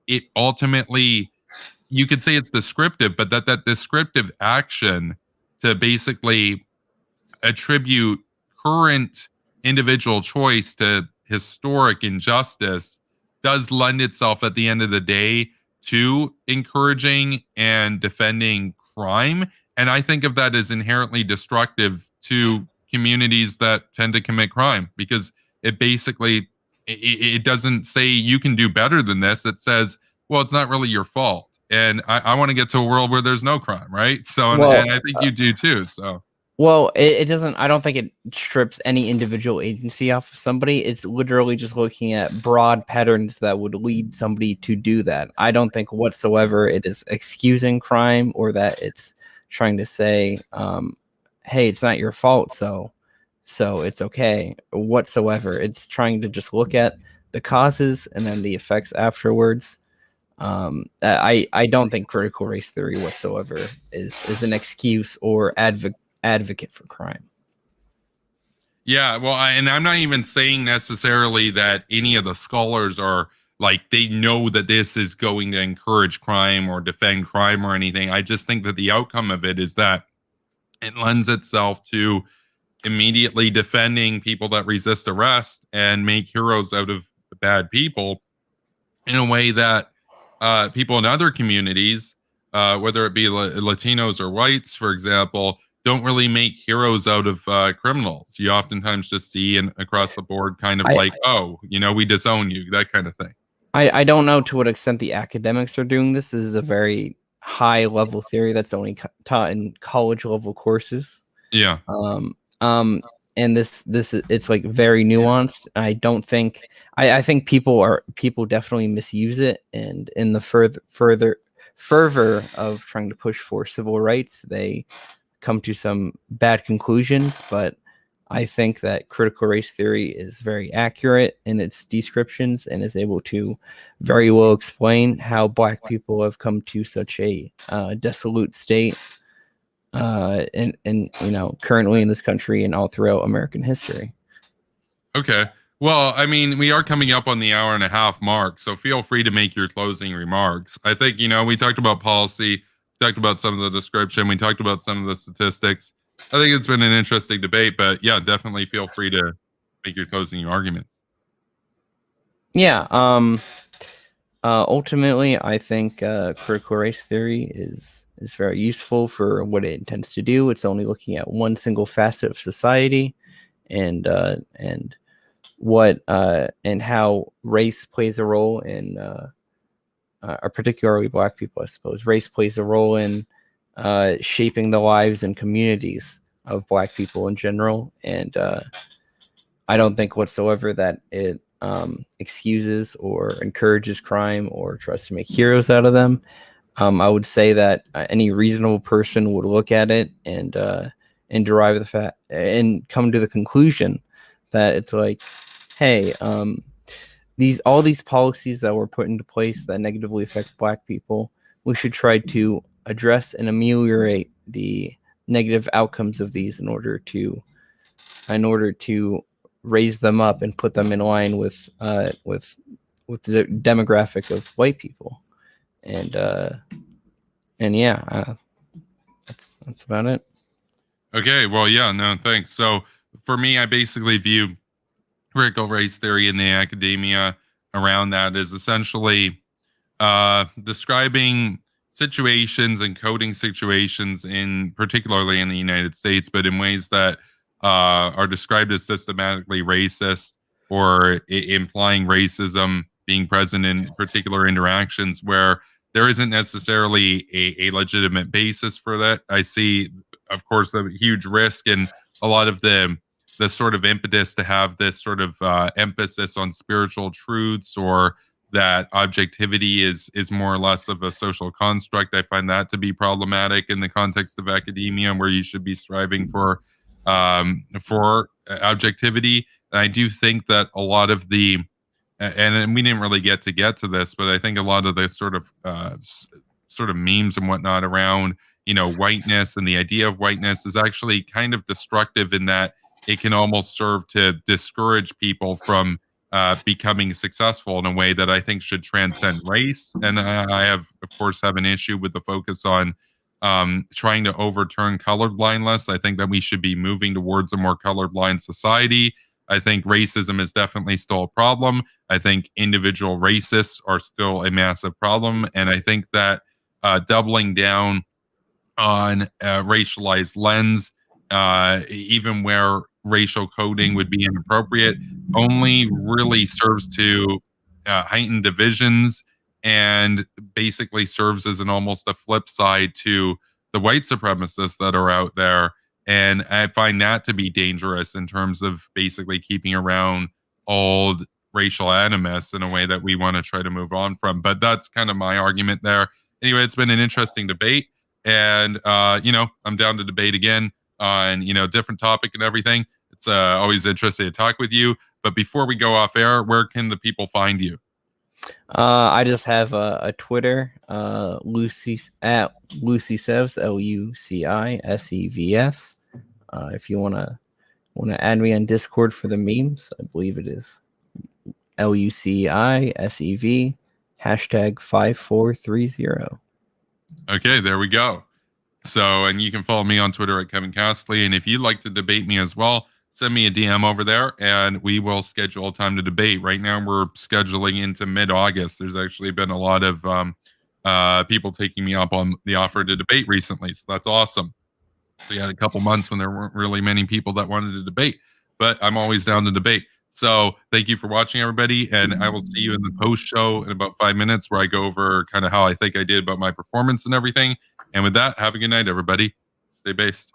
it ultimately, you could say it's descriptive, but that descriptive action to basically attribute current individual choice to historic injustice does lend itself at the end of the day to encouraging and defending crime. And I think of that as inherently destructive to communities that tend to commit crime, because it basically it doesn't say you can do better than this. It says, well, it's not really your fault. And I want to get to a world where there's no crime, right? So, Well, and I think you do too. So, well, it doesn't. I don't think it strips any individual agency off of somebody. It's literally just looking at broad patterns that would lead somebody to do that. I don't think whatsoever it is excusing crime or that it's trying to say, "Hey, it's not your fault, so it's okay." Whatsoever, it's trying to just look at the causes and then the effects afterwards. I don't think critical race theory whatsoever is an excuse or advocate for crime. yeah, well, and I'm not even saying necessarily that any of the scholars are like they know that this is going to encourage crime or defend crime or anything. I just think that the outcome of it is that it lends itself to immediately defending people that resist arrest and make heroes out of the bad people in a way that people in other communities, whether it be Latinos or whites, for example, don't really make heroes out of criminals. You oftentimes just see across the board kind of like, oh, we disown you, that kind of thing. I don't know to what extent the academics are doing this. This is a very high level theory that's only taught in college level courses. Yeah. And this it's like very nuanced. I don't think I think people definitely misuse it, and in the further fervor of trying to push for civil rights, they come to some bad conclusions. But I think that critical race theory is very accurate in its descriptions and is able to very well explain how Black people have come to such a desolate state and currently in this country and all throughout American history. Okay. Well, I mean, we are coming up on the hour and a half mark, so feel free to make your closing remarks. I think, we talked about policy, talked about some of the description, we talked about some of the statistics. I think it's been an interesting debate, but yeah, definitely feel free to make your closing arguments. Yeah. Ultimately, I think critical race theory is very useful for what it intends to do. It's only looking at one single facet of society, and what and how race plays a role in, or particularly Black people, I suppose. Race plays a role in shaping the lives and communities of Black people in general, and I don't think whatsoever that it excuses or encourages crime or tries to make heroes out of them. I would say that any reasonable person would look at it and derive the fact and come to the conclusion that it's like, hey, all these policies that were put into place that negatively affect Black people, we should try to address and ameliorate the negative outcomes of these in order to raise them up and put them in line with the demographic of white people. And yeah, that's about it. Okay, well, yeah, no, thanks. So for me, I basically view critical race theory in the academia around that is essentially describing situations and coding situations particularly in the United States, but in ways that are described as systematically racist or implying racism being present in particular interactions where there isn't necessarily a legitimate basis for that. I see, of course, a huge risk in a lot of the sort of impetus to have this sort of emphasis on spiritual truths, or that objectivity is more or less of a social construct. I find that to be problematic in the context of academia, where you should be striving for objectivity. And I do think that a lot of the and we didn't really get to this, but I think a lot of the sort of memes and whatnot around whiteness and the idea of whiteness is actually kind of destructive in that it can almost serve to discourage people from becoming successful in a way that I think should transcend race. And I have, of course, have an issue with the focus on trying to overturn colorblindness. I think that we should be moving towards a more colorblind society. I think racism is definitely still a problem. I think individual racists are still a massive problem. And I think that doubling down on a racialized lens, even where racial coding would be inappropriate, only really serves to heighten divisions and basically serves as an almost a flip side to the white supremacists that are out there. And I find that to be dangerous in terms of basically keeping around old racial animus in a way that we want to try to move on from. But that's kind of my argument there. Anyway, it's been an interesting debate. And I'm down to debate again on different topic and everything. It's always interesting to talk with you. But before we go off air, where can the people find you? I just have a Twitter, Lucy at lucisevs, LUCISEVS. If you wanna add me on Discord for the memes, I believe it is LUCISEV #5430. Okay, there we go. So, and you can follow me on Twitter at Kevin Castley. And if you'd like to debate me as well, send me a DM over there and we will schedule a time to debate. Right now, we're scheduling into mid-August. There's actually been a lot of people taking me up on the offer to debate recently. So that's awesome. We had a couple months when there weren't really many people that wanted to debate, but I'm always down to debate. So thank you for watching, everybody. And I will see you in the post show in about 5 minutes where I go over kind of how I think I did about my performance and everything. And with that, have a good night, everybody. Stay based.